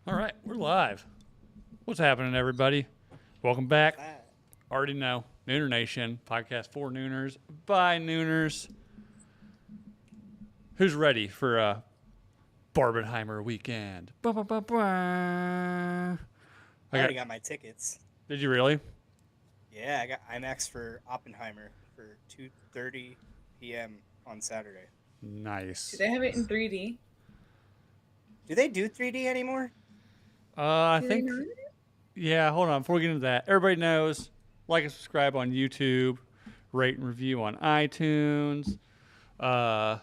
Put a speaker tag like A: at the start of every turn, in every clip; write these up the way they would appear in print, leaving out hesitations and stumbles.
A: All right, we're live. What's happening, everybody? Welcome back. Already know, Nooner Nation, podcast for Nooners, by Nooners. Who's ready for a Barbenheimer weekend?
B: I already got my tickets.
A: Did you really?
B: Yeah, I got IMAX for Oppenheimer for 2:30 p.m. on Saturday.
A: Nice.
C: Do they have it in 3D?
B: Do they do 3D anymore?
A: I
C: Do
A: think,
C: they not?
A: yeah, hold on. Before we get into that, everybody knows, like and subscribe on YouTube, rate and review on iTunes. Yeah,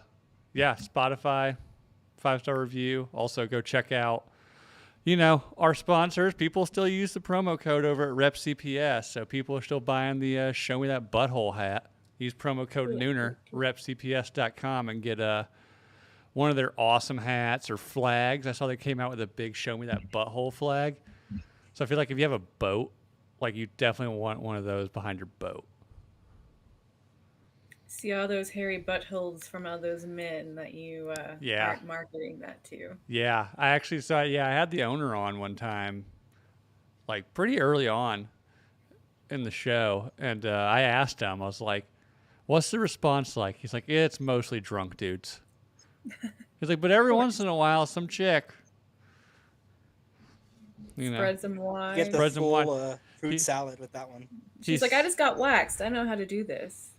A: Spotify, 5-star review. Also, go check out, our sponsors. People still use the promo code over at RepCPS, so people are still buying the Show Me That Butthole hat. Use promo code Nooner, repcps.com, and get one of their awesome hats or flags. I saw they came out with a big Show Me That Butthole flag. So I feel like if you have a boat, like you definitely want one of those behind your boat.
C: See all those hairy buttholes from all those men that you
A: Yeah.
C: aren't marketing that to.
A: Yeah, I actually saw. Yeah, I had the owner on one time, like pretty early on in the show, and I asked him. I was like, "What's the response like?" He's like, "It's mostly drunk dudes." He's like, "But every once in a while, some chick,
C: Spread some wine.
B: Get the
A: Spread some wine.
B: full fruit
A: He-
B: salad with that one.
C: She's like, I just got waxed. I know how to do this.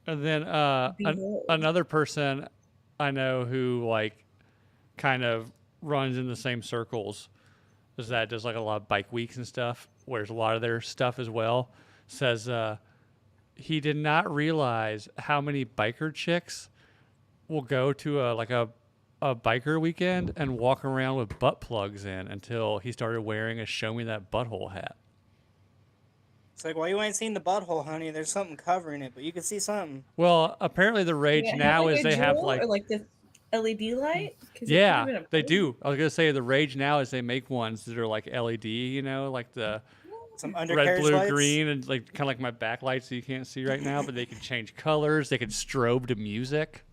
A: And then
C: Behold.
A: another person I know who like kind of runs in the same circles as that does like a lot of bike weeks and stuff, wears a lot of their stuff as well, says he did not realize how many biker chicks will go to a biker weekend and walk around with butt plugs in until he started wearing a Show Me That Butthole hat.
B: It's like, well, you ain't seen the butthole, honey. There's something covering it, but you can see something.
A: Well, apparently the rage
C: Yeah,
A: now
C: like
A: is
C: a
A: they have
C: jewel
A: like
C: or like the LED light. 'Cause it
A: yeah,
C: could've been a
A: they
C: bulb.
A: do. I was gonna say the rage now is they make ones that are like LED, like the
B: Some
A: red,
B: undercarriage
A: blue,
B: lights.
A: green, and like kind of like my backlights that you can't see right now. But they can change colors. They can strobe to music.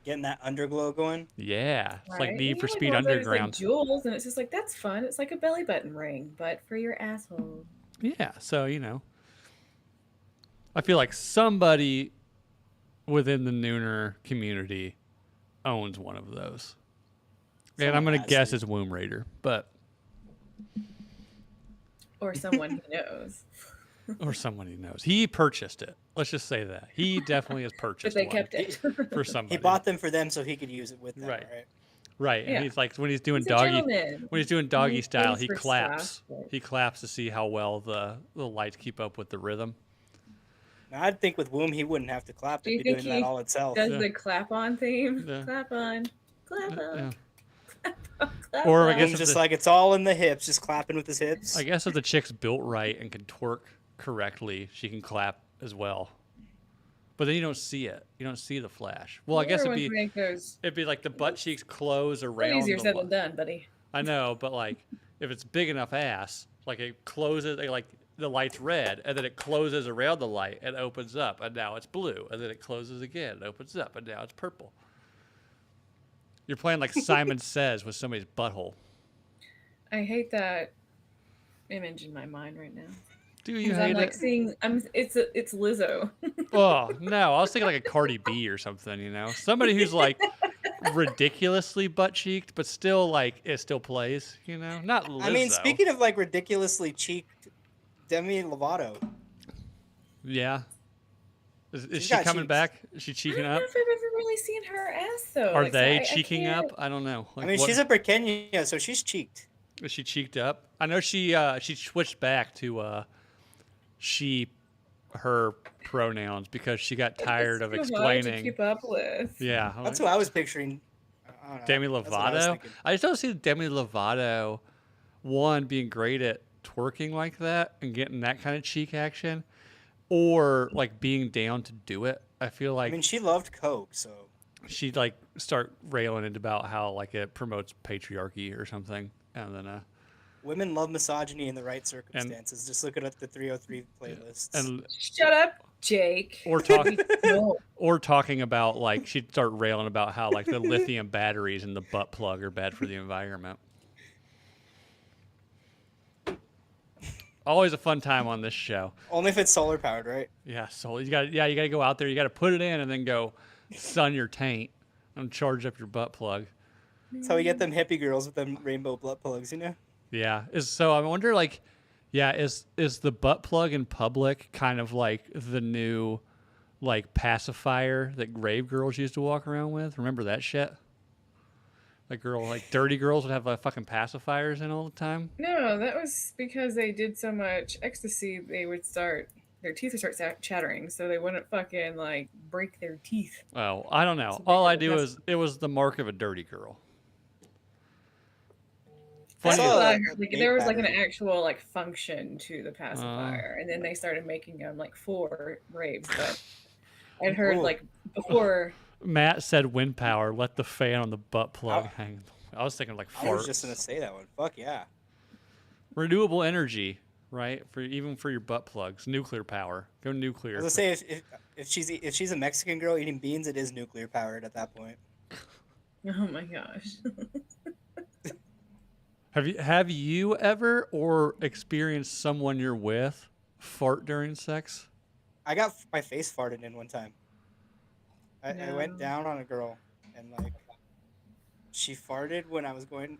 B: Getting that underglow going.
A: Yeah, it's like
C: Right?
A: Need for
C: You know,
A: Speed
C: ones that are just,
A: Underground.
C: Like jewels, and it's just like that's fun. It's like a belly button ring, but for your asshole.
A: Yeah, so I feel like somebody within the Nooner community owns one of those, and I'm
B: Someone
A: gonna
B: has
A: guess
B: to.
A: it's Womb Raider, but
C: Or someone who knows.
A: or someone who knows. He purchased it. Let's just say that he definitely has
C: But
A: purchased
C: they
A: one
C: kept it.
A: for somebody.
B: He bought them for them so he could use it with them,
A: Right.
B: right?
A: Right,
C: Yeah.
A: and he's like when he's doing
C: He's a
A: doggy
C: gentleman.
A: when he's doing doggy
C: He
A: style,
C: pays
A: he
C: for
A: claps.
C: stuff, but-
A: He claps to see how well the lights keep up with the rhythm.
B: Now, I'd think with Womb, he wouldn't have to clap.
C: Do
B: He'd
C: you
B: be
C: think
B: doing
C: he
B: that all itself.
C: Does
A: Yeah.
C: the clap on theme?
A: Yeah.
C: Clap on. Clap on.
A: Yeah.
C: Clap
A: Or I
C: on.
A: guess
B: Womb's
A: if
B: just
A: the-
B: like, it's all in the hips, just clapping with his hips.
A: I guess if the chick's built right and can twerk correctly, she can clap as well. But then you don't see it. You don't see the flash. Well, I guess
C: Everyone's make those
A: it'd be like the butt cheeks close
C: a
A: around.
C: little easier
A: the
C: said
A: li-
C: than done, buddy.
A: I know, but like if it's big enough ass, like it closes, like the light's red, and then it closes around the light and opens up, and now it's blue, and then it closes again, and opens up, and now it's purple. You're playing like Simon Says with somebody's butthole.
C: I hate that image in my mind right now.
A: Do you
C: 'Cause
A: hate
C: I'm like
A: it?
C: seeing it's Lizzo.
A: Oh no, I was thinking like a Cardi B or something. Somebody who's like ridiculously butt cheeked, but still like it still plays. Not Lizzo.
B: I mean, speaking of like ridiculously cheeked, Demi Lovato.
A: Yeah. Is
B: She's
A: she
B: got
A: coming
B: cheeks.
A: back? Is she
C: I
A: cheeking
C: don't
A: up?
C: know if I've ever really seen her ass though.
A: Are
C: Like, so
A: they
C: I
A: cheeking
C: can't-
A: up? I don't know.
B: I mean, she's a Pequeña, so she's cheeked.
A: Is she cheeked up? I know she switched back to her pronouns because she got tired of
C: It's too hard to
A: explaining.
C: keep up with.
A: Yeah.
B: That's who I was picturing. I don't know.
A: Demi
B: That's what I was
A: Lovato.
B: thinking.
A: I just don't see Demi Lovato, one, being great at twerking like that and getting that kind of cheek action, or like being down to do it. I feel
B: I
A: like
B: mean, she loved Coke, so
A: she'd like start railing into about how like it promotes patriarchy or something, and then
B: women love misogyny in the right circumstances. Just look at the 303 playlists.
A: and
C: Shut up, Jake.
A: or talk
C: No.
A: or talking about like she'd start railing about how like the lithium batteries in the butt plug are bad for the environment. Always a fun time on this show.
B: Only if it's solar powered, right?
A: Yeah, so you got to go out there. You got to put it in and then go sun your taint and charge up your butt plug.
B: That's how we get them hippie girls with them rainbow butt plugs, you know?
A: Yeah, so I wonder like, yeah, is the butt plug in public kind of like the new like pacifier that grave girls used to walk around with? Remember that shit? Like dirty girls would have fucking pacifiers in all the time.
C: No, that was because they did so much ecstasy, their teeth would start chattering, so they wouldn't fucking like break their teeth.
A: Oh, I don't know.
C: So they
A: All I
C: did
A: do
C: the
A: is it was the mark of a dirty girl.
C: That's
A: Funny.
B: saw
C: what I
B: like
C: heard.
B: a
C: Like,
B: vape
C: there was like an
B: battery.
C: actual like function to the pacifier, and then they started making them like for raves. But I'd heard
B: Ooh.
C: like before.
A: Matt said wind power. Let the fan on the butt plug
B: I-
A: hang. I was thinking like
B: I was
A: farts.
B: just gonna say that one. Fuck yeah.
A: Renewable energy, right? Even for your butt plugs, nuclear power. Go
B: I
A: nuclear.
B: was gonna say if she's a Mexican girl eating beans, it is nuclear powered at that point.
C: Oh my gosh.
A: Have you ever or experienced someone you're with fart during sex?
B: I got my face farted in one time. I went
C: No.
B: down on a girl and like she farted when I was going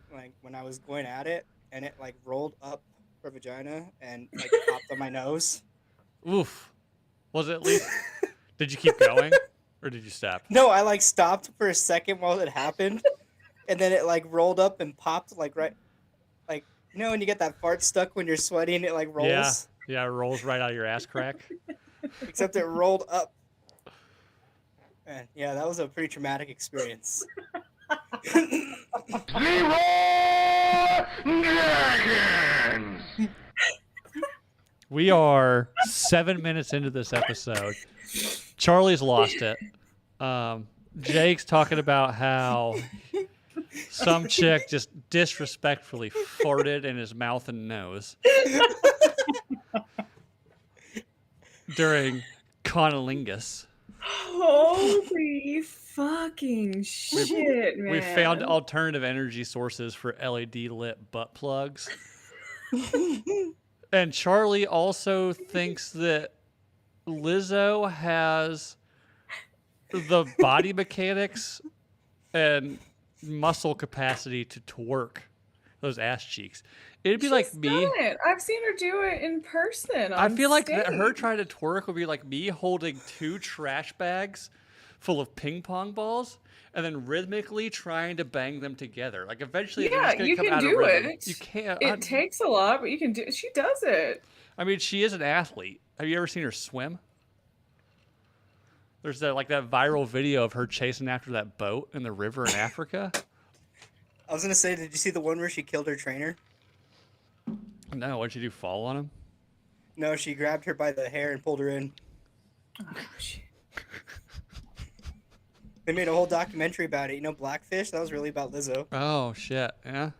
B: at it, and it like rolled up her vagina and like popped on my nose.
A: Oof. Was it at least? Did you keep going, or did you stop?
B: No, I like stopped for a second while it happened, and then it like rolled up and popped like right, like you know when you get that fart stuck when you're sweating, it like rolls.
A: Yeah, yeah, it rolls right out of your ass crack.
B: Except it rolled up. And yeah, that was a pretty traumatic experience.
A: We are 7 minutes into this episode. Charlie's lost it. Jake's talking about how some chick just disrespectfully farted in his mouth and nose during conolingus.
C: Holy fucking shit, man.
A: We found alternative energy sources for LED lit butt plugs. And Charlie also thinks that Lizzo has the body mechanics and muscle capacity to twerk those ass cheeks. It'd be like
C: She's
A: me.
C: done it. I've seen her do it in person.
A: I
C: on
A: feel like
C: stage.
A: her trying to twerk would be like me holding 2 trash bags full of ping pong balls and then rhythmically trying to bang them together. Like eventually, they're
C: Yeah,
A: just gonna
C: you
A: come
C: can
A: out of
C: do
A: rhythm.
C: it.
A: You can't.
C: It takes a lot, but you can do. She does it.
A: I mean, she is an athlete. Have you ever seen her swim? There's that viral video of her chasing after that boat in the river in Africa.
B: I was gonna say, did you see the one where she killed her trainer?
A: No, what'd you do? Fall on him?
B: No, she grabbed her by the hair and pulled her in.
C: Oh, shit.
B: They made a whole documentary about it. You know, Blackfish? That was really about Lizzo.
A: Oh shit! Yeah.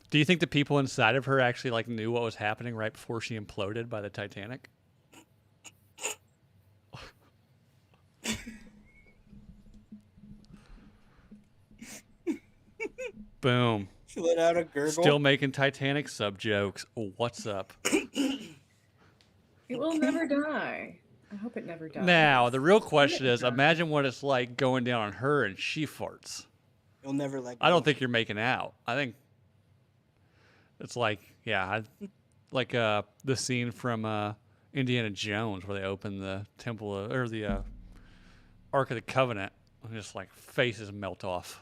A: Do you think the people inside of her actually knew what was happening right before she imploded by the Titanic? Boom.
B: She let out a gurgle.
A: Still making Titanic sub jokes. What's up?
C: It will never die. I hope it never dies.
A: Now, the real question is, imagine what it's like going down on her and she farts.
B: You'll never let go.
A: I don't think you're making out. I think it's like the scene from Indiana Jones where they open the temple or the Ark of the Covenant and just faces melt off.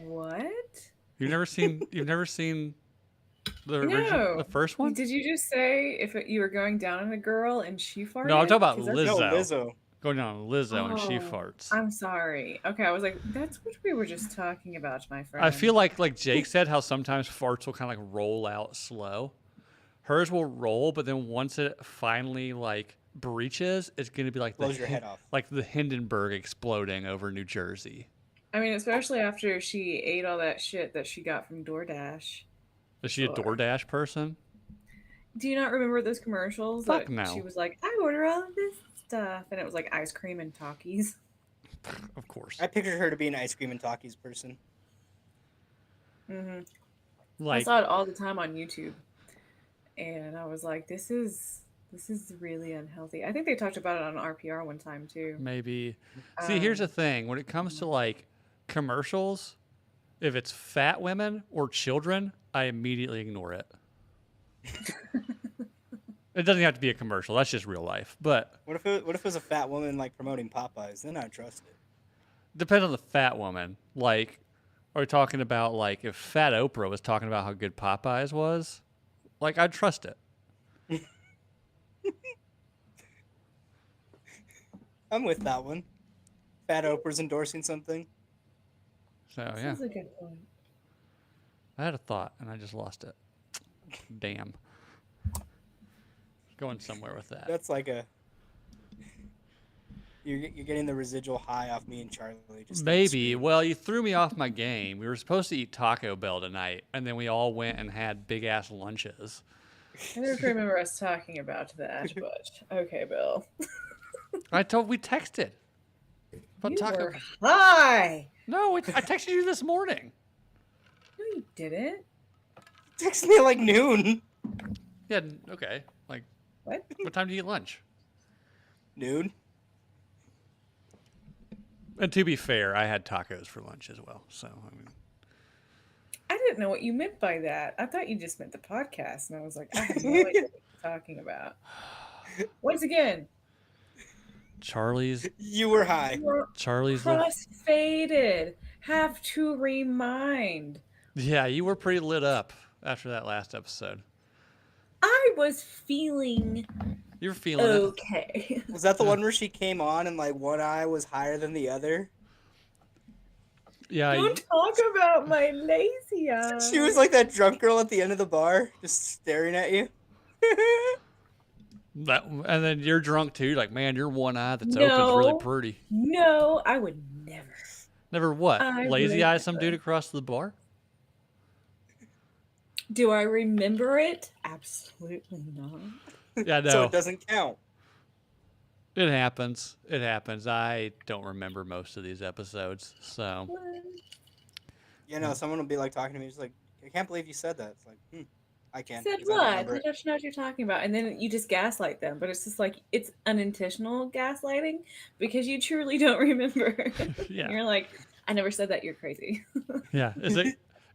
C: What?
A: You've never seen the
C: No.
A: the first one?
C: Did you just say if you were going down on a girl and she farted?
A: No, I'm talking about
C: 'Cause that's-
A: Lizzo.
B: No, Lizzo.
A: Going down on Lizzo and she
C: Oh,
A: farts.
C: I'm sorry. Okay, I was like, that's what we were just talking about, my friend.
A: I feel like Jake said how sometimes farts will kind of roll out slow. Hers will roll, but then once it finally breaches, it's gonna be like
B: Blows your head off.
A: like the Hindenburg exploding over New Jersey.
C: I mean, especially after she ate all that shit that she got from DoorDash.
A: Is she a
C: Sure.
A: DoorDash person?
C: Do you not remember those commercials?
A: Fuck
C: that
A: no.
C: She was like, I order all of this stuff. And it was like ice cream and Takis.
A: Of course.
B: I pictured her to be an ice cream and Takis person.
C: I
A: Like,
C: saw it all the time on YouTube, and I was like, this is really unhealthy. I think they talked about it on RPR one time too.
A: maybe. See, here's the
C: Um,
A: thing. When it comes to like commercials, if it's fat women or children, I immediately ignore it. It doesn't have to be a commercial. That's just real life. But
B: What if it was a fat woman like promoting Popeyes? Then I'd trust it.
A: depends on the fat woman. Like, are we talking about like if Fat Oprah was talking about how good Popeyes was? Like, I'd trust it.
B: I'm with that one. Fat Oprah's endorsing something.
A: So yeah,
C: That's a good point.
A: I had a thought and I just lost it. Damn. Going somewhere with that.
B: That's like a. You're getting the residual high off me and Charlie. Just
A: Maybe. Well, you threw me off my game. We were supposed to eat Taco Bell tonight, and then we all went and had big ass lunches.
C: I don't remember us talking about that, but okay, Bill.
A: We texted about
C: You
A: Taco
C: were
A: Bell.
C: high.
A: No, I texted you this morning.
C: No, you didn't.
B: Text me at like noon.
A: Yeah. Okay. Like,
C: What?
A: what time do you eat lunch?
B: Noon.
A: And to be fair, I had tacos for lunch as well. So I mean,
C: I didn't know what you meant by that. I thought you just meant the podcast, and I was like, I have no idea what you're talking about. Once again,
A: Charlie's
B: You were high.
C: you're
A: Charlie's.
C: cross-faded. Have to remind.
A: Yeah, you were pretty lit up after that last episode.
C: I was feeling
A: You were feeling it.
C: okay.
B: Was that the one where she came on and like one eye was higher than the other?
A: Yeah.
C: Don't talk about my lazy eye.
B: She was like that drunk girl at the end of the bar, just staring at you.
A: And then you're drunk too. Like, man, your one eye that's open is really
C: No.
A: pretty.
C: No, I would never.
A: Never what?
C: I
A: Lazy
C: would
A: eye some
C: never.
A: dude across the bar?
C: Do I remember it? Absolutely not.
A: Yeah, no.
B: So it doesn't count.
A: It happens. It happens. I don't remember most of these episodes. So,
B: You know, someone will be like talking to me, just like, I can't believe you said that. It's like, I can.
C: Said
B: 'cause I don't
C: what?
B: remember
C: I
B: it.
C: don't know what you're talking about. And then you just gaslight them. But it's just like, it's unintentional gaslighting because you truly don't remember.
A: yeah.
C: You're like, I never said that. You're crazy.
A: Yeah.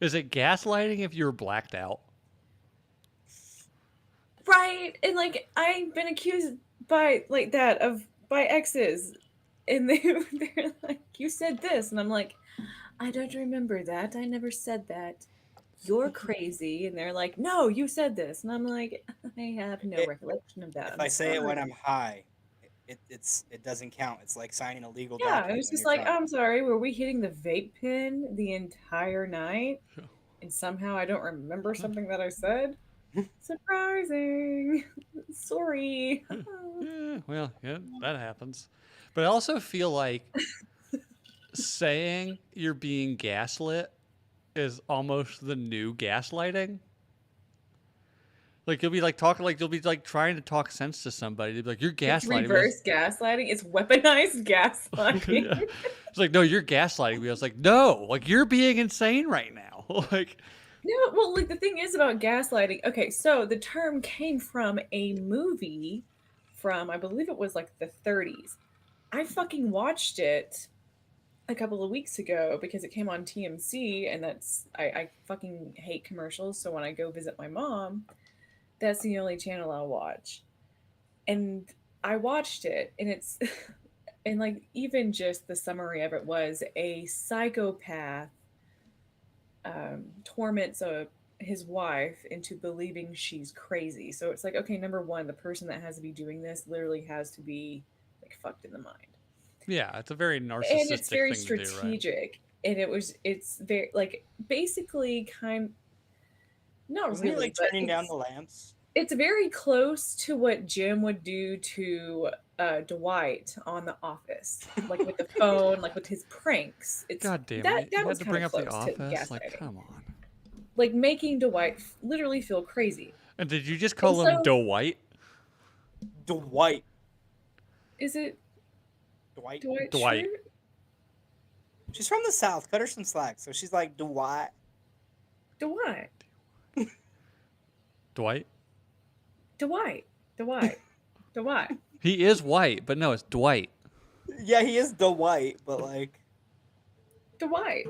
A: Is it gaslighting if you were blacked out?
C: Right. And like, I've been accused by like that by exes. And they're like, you said this. And I'm like, I don't remember that. I never said that. You're crazy. And they're like, no, you said this. And I'm like, I have no recollection of that.
B: If I say it when
C: sorry.
B: I'm high, it doesn't count. It's like signing a legal
C: Yeah,
B: document.
C: it was
B: when
C: just
B: you're
C: like,
B: drunk.
C: I'm sorry, were we hitting the vape pen the entire night? And somehow I don't remember something that I said? Surprising. Sorry.
A: Yeah, well, yeah, that happens. But I also feel like saying you're being gaslit is almost the new gaslighting. Like you'll be like talking, like you'll be like trying to talk sense to somebody. They'll be like, "You're
C: It's
A: gaslighting." me."
C: reverse gaslighting. It's weaponized gaslighting.
A: Yeah. It's like, no, you're gaslighting me. I was like, no, like you're being insane right now. Like,
C: No, well, like the thing is about gaslighting. Okay, so the term came from a movie from, I believe it was like the 30s. I fucking watched it a couple of weeks ago because it came on TMC, and I fucking hate commercials. So when I go visit my mom, that's the only channel I'll watch. And I watched it, and it's and like even just the summary of it was a psychopath torments his wife into believing she's crazy. So it's like, okay, number one, the person that has to be doing this literally has to be like fucked in the mind.
A: yeah, it's a very narcissistic
C: And it's very
A: thing to do, right?
C: strategic. And it's very like basically not
B: Wasn't he
C: really,
B: like
C: but
B: turning down the lamps?
C: it's very close to what Jim would do to Dwight on The Office, like with the phone, like with his pranks. It's
A: God damn
C: that
A: it! You had
C: was
A: to
C: kinda
A: bring up the
C: close to
A: office. Like,
C: gaslighting.
A: come on.
C: Like making Dwight literally feel crazy.
A: And did you just call
C: And
A: him
C: so-
A: Dwight?
B: Dwight.
C: Is it
B: Dwight.
C: Dwight?
A: Dwight.
C: Schrute?
B: She's from the South. Cut her some slack. So she's like Dwight.
C: Dwight.
A: Dwight.
C: Dwight. Dwight. Dwight.
A: He is white, but no, it's Dwight.
B: Yeah, he is the white, but like,
C: Dwight.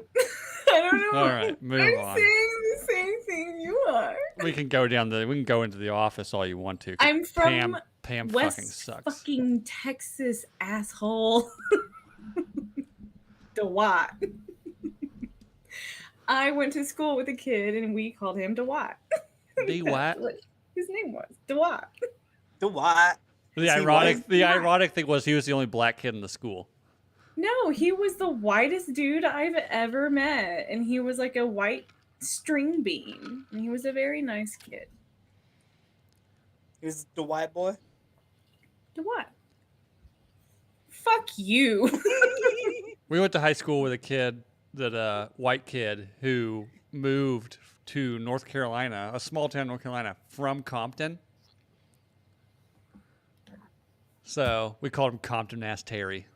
C: I don't know.
A: All right, move
C: I'm
A: on.
C: saying the same thing you are.
A: We can go into the office all you want to. 'cause
C: I'm from
A: Pam
C: West
A: fucking sucks.
C: fucking Texas, asshole. Dwight. I went to school with a kid and we called him Dwight.
A: The
C: That's
A: what?
C: what his name was. Dwight.
B: the white.
A: The
B: Is he
A: ironic
B: white?
A: the ironic thing was he was the only black kid in the school.
C: No, he was the whitest dude I've ever met. And he was like a white string bean. And he was a very nice kid.
B: He was the white boy.
C: Dwight. Fuck you.
A: We went to high school with a kid white kid who moved to North Carolina, a small town in North Carolina, from Compton. So we called him Compton Ass Terry.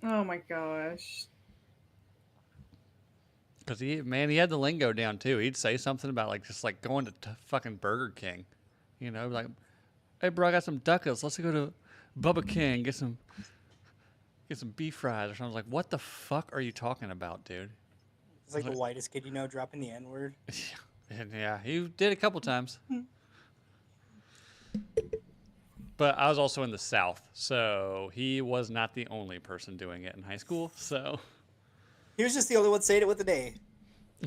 C: Oh my gosh.
A: Because he had the lingo down too. He'd say something about just going to fucking Burger King. You know, like, hey bro, I got some duckers. Let's go to Bubba King, get some beef fries or something. Like, what the fuck are you talking about, dude?
B: He's like the whitest kid you know, dropping the N word.
A: And yeah, he did a couple times. But I was also in the South, so he was not the only person doing it in high school. So
B: He was just the only one saying it with an A.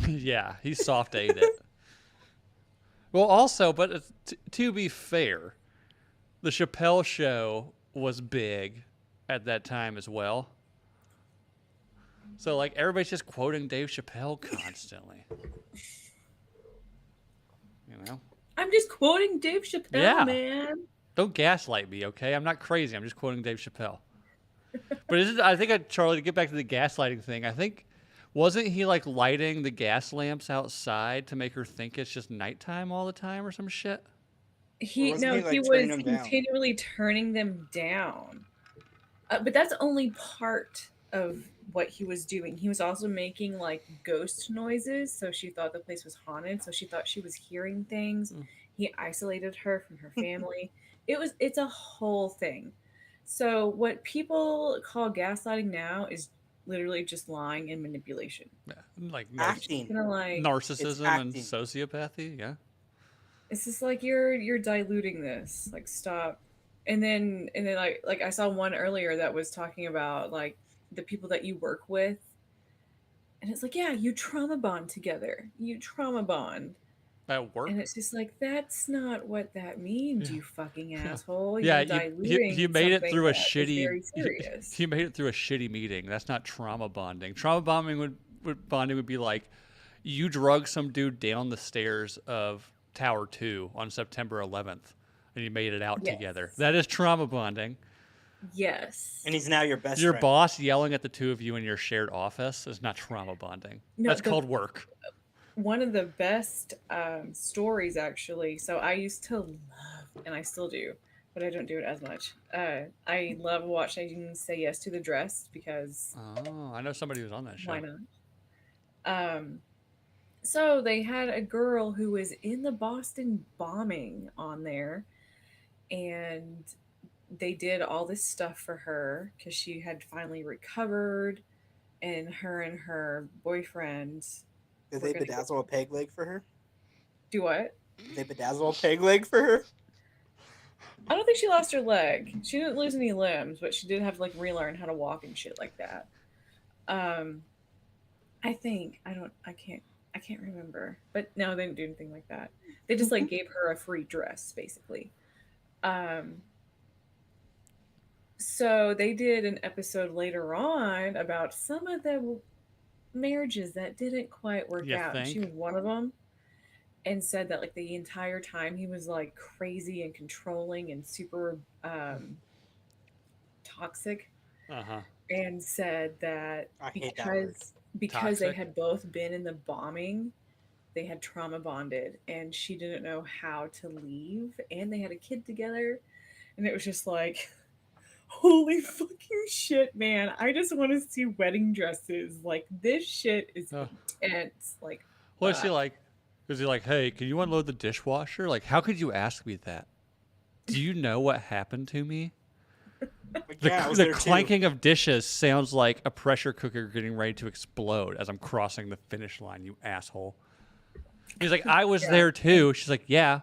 A: yeah, he soft ate it. Well, also, but to be fair, the Chappelle Show was big at that time as well. So everybody's just quoting Dave Chappelle constantly. You know?
C: I'm just quoting Dave Chappelle,
A: Yeah.
C: man.
A: Don't gaslight me, okay? I'm not crazy. I'm just quoting Dave Chappelle. But I think, Charlie, to get back to the gaslighting thing, I think, wasn't he lighting the gas lamps outside to make her think it's just nighttime all the time or some shit?
C: He
B: wasn't
C: he
B: he, turning
C: was
B: them down?
C: continually turning them down. But that's only part of what he was doing. He was also making ghost noises, so she thought the place was haunted. So she thought she was hearing things.
A: Mm.
C: He isolated her from her family. It's a whole thing. So what people call gaslighting now is literally just lying and manipulation.
A: Yeah.
B: Acting.
C: Kind of
A: Narcissism and
B: acting.
A: sociopathy, yeah.
C: it's just you're diluting this. Stop. And then I saw one earlier that was talking about the people that you work with, and it's yeah, you trauma bond together. You trauma bond.
A: At work?
C: And it's just that's not what that means,
A: Yeah.
C: you fucking asshole.
A: Yeah,
C: You're diluting
A: you made it
C: something
A: through a
C: that is
A: shitty.
C: very serious.
A: You made it through a shitty meeting. That's not trauma bonding. Trauma bonding would be you drug some dude down the stairs of Tower 2 on September 11th, and you made it out
C: Yes.
A: together. That is trauma bonding.
C: Yes.
B: And he's now your best
A: Your
B: friend.
A: boss yelling at the two of you in your shared office is not trauma bonding.
C: No,
A: That's called work.
C: One of the best stories, actually. So I used to love, and I still do, but I don't do it as much. I love watching Say Yes to the Dress because
A: Oh, I know somebody who's on that show.
C: why not? So they had a girl who was in the Boston bombing on there, and they did all this stuff for her because she had finally recovered, and her boyfriend.
B: Did
C: We're
B: they
C: gonna
B: bedazzle a peg leg for her?
C: Do what?
B: Did they bedazzle a peg leg for her?
C: I don't think she lost her leg. She didn't lose any limbs, but she did have to relearn how to walk and shit like that. I think I can't remember. But no, they didn't do anything like that. They just gave her a free dress, basically. So they did an episode later on about some of the marriages that didn't quite work
A: You
C: out. She
A: think?
C: was one of them, and said that the entire time he was crazy and controlling and super toxic,
A: Uh-huh.
C: and said that
B: I hate that word.
C: because they
A: Toxic?
C: had both been in the bombing, they had trauma bonded, and she didn't know how to leave, and they had a kid together, and it was just holy fucking shit, man. I just want to see wedding dresses. This shit is
A: Oh.
C: intense.
A: What is she like? Is he like, hey, can you unload the dishwasher? Like, how could you ask me that? Do you know what happened to me?
B: Like, yeah, I was
A: The
B: there too.
A: clanking of dishes sounds like a pressure cooker getting ready to explode as I'm crossing the finish line, you asshole. He's like, I was
C: Yeah.
A: there too. She's like, yeah.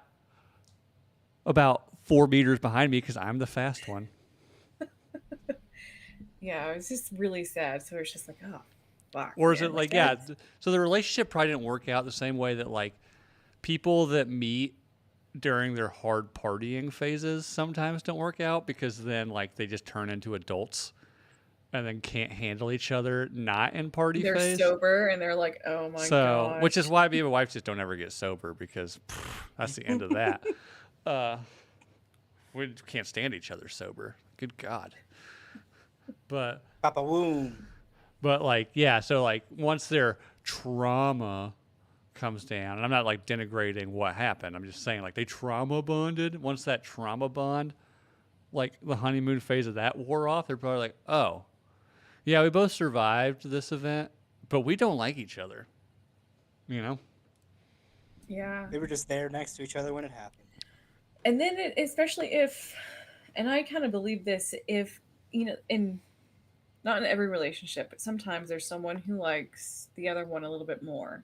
A: About 4 meters behind me because I'm the fast one.
C: Yeah, it was just really sad. So it's just like, oh, fuck.
A: Or is
C: man.
A: it like, yeah.
C: that's-
A: So the relationship probably didn't work out the same way that like people that meet during their hard partying phases sometimes don't work out because then like they just turn into adults and then can't handle each other not in party
C: They're
A: phase.
C: sober and they're like, oh my god.
A: Which is why me and my wife just don't ever get sober because that's the end of that. We can't stand each other sober. Good God. But
B: Papa Woom.
A: like, yeah, so like once their trauma comes down, and I'm not like denigrating what happened. I'm just saying like they trauma bonded. Once that trauma bond, like the honeymoon phase of that wore off, they're probably like, oh, yeah, we both survived this event, but we don't like each other. You know?
C: Yeah.
B: They were just there next to each other when it happened.
C: And then especially if, and I kind of believe this, if, in not in every relationship, but sometimes there's someone who likes the other one a little bit more.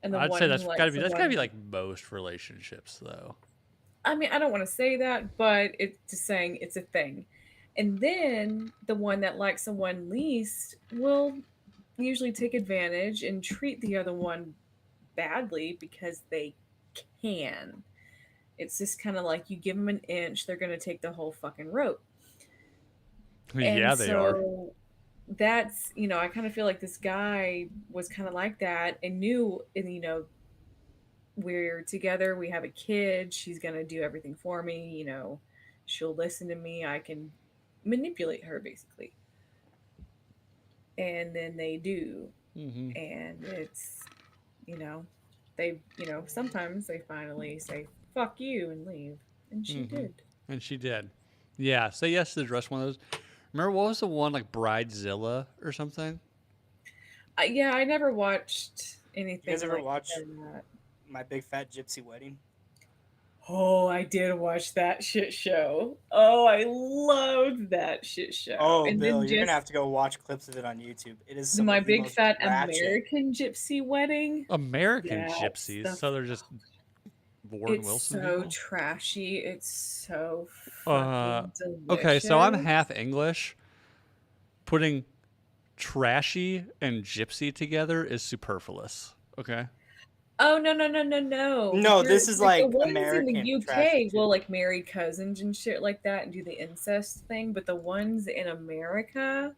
C: And the
A: I'd
C: one
A: say
C: who
A: that's
C: likes
A: gotta
C: the
A: be
C: one-
A: like most relationships though.
C: I mean, I don't want to say that, but it's just saying it's a thing. And then the one that likes someone least will usually take advantage and treat the other one badly because they can. It's just kind of like you give them an inch, they're going to take the whole fucking rope.
A: Yeah, they are.
C: So that's, I kind of feel like this guy was kind of like that and knew, and we're together, we have a kid, she's going to do everything for me, she'll listen to me, I can manipulate her basically. And then they do.
A: Mm-hmm.
C: And it's, they, sometimes they finally say, fuck you and leave. And she
A: Mhm.
C: did.
A: And she did. Yeah, Say Yes to the Dress, one of those. Remember what was the one like Bridezilla or something?
C: Yeah, I never watched anything.
B: You guys ever
C: like
B: watch
C: that.
B: My Big Fat Gypsy Wedding?
C: Oh, I did watch that shit show. Oh, I loved that shit show.
B: Oh,
C: and
B: Bill,
C: then
B: you're gonna
C: just
B: have to go watch clips of it on YouTube. It is some
C: My
B: of the
C: Big
B: most
C: Fat
B: ratchet.
C: American Gypsy Wedding.
A: American
C: That's
A: Gypsies.
C: the-
A: So they're just Warren
C: It's
A: Wilson.
C: so
A: people?
C: trashy. It's so
A: Uh,
C: fucking delicious.
A: Okay, so I'm half English. Putting trashy and gypsy together is superfluous. Okay.
C: Oh no.
B: No, this is like
C: the ones
B: American
C: in the UK
B: trashy
C: will
B: too.
C: like marry cousins and shit like that and do the incest thing, but the ones in America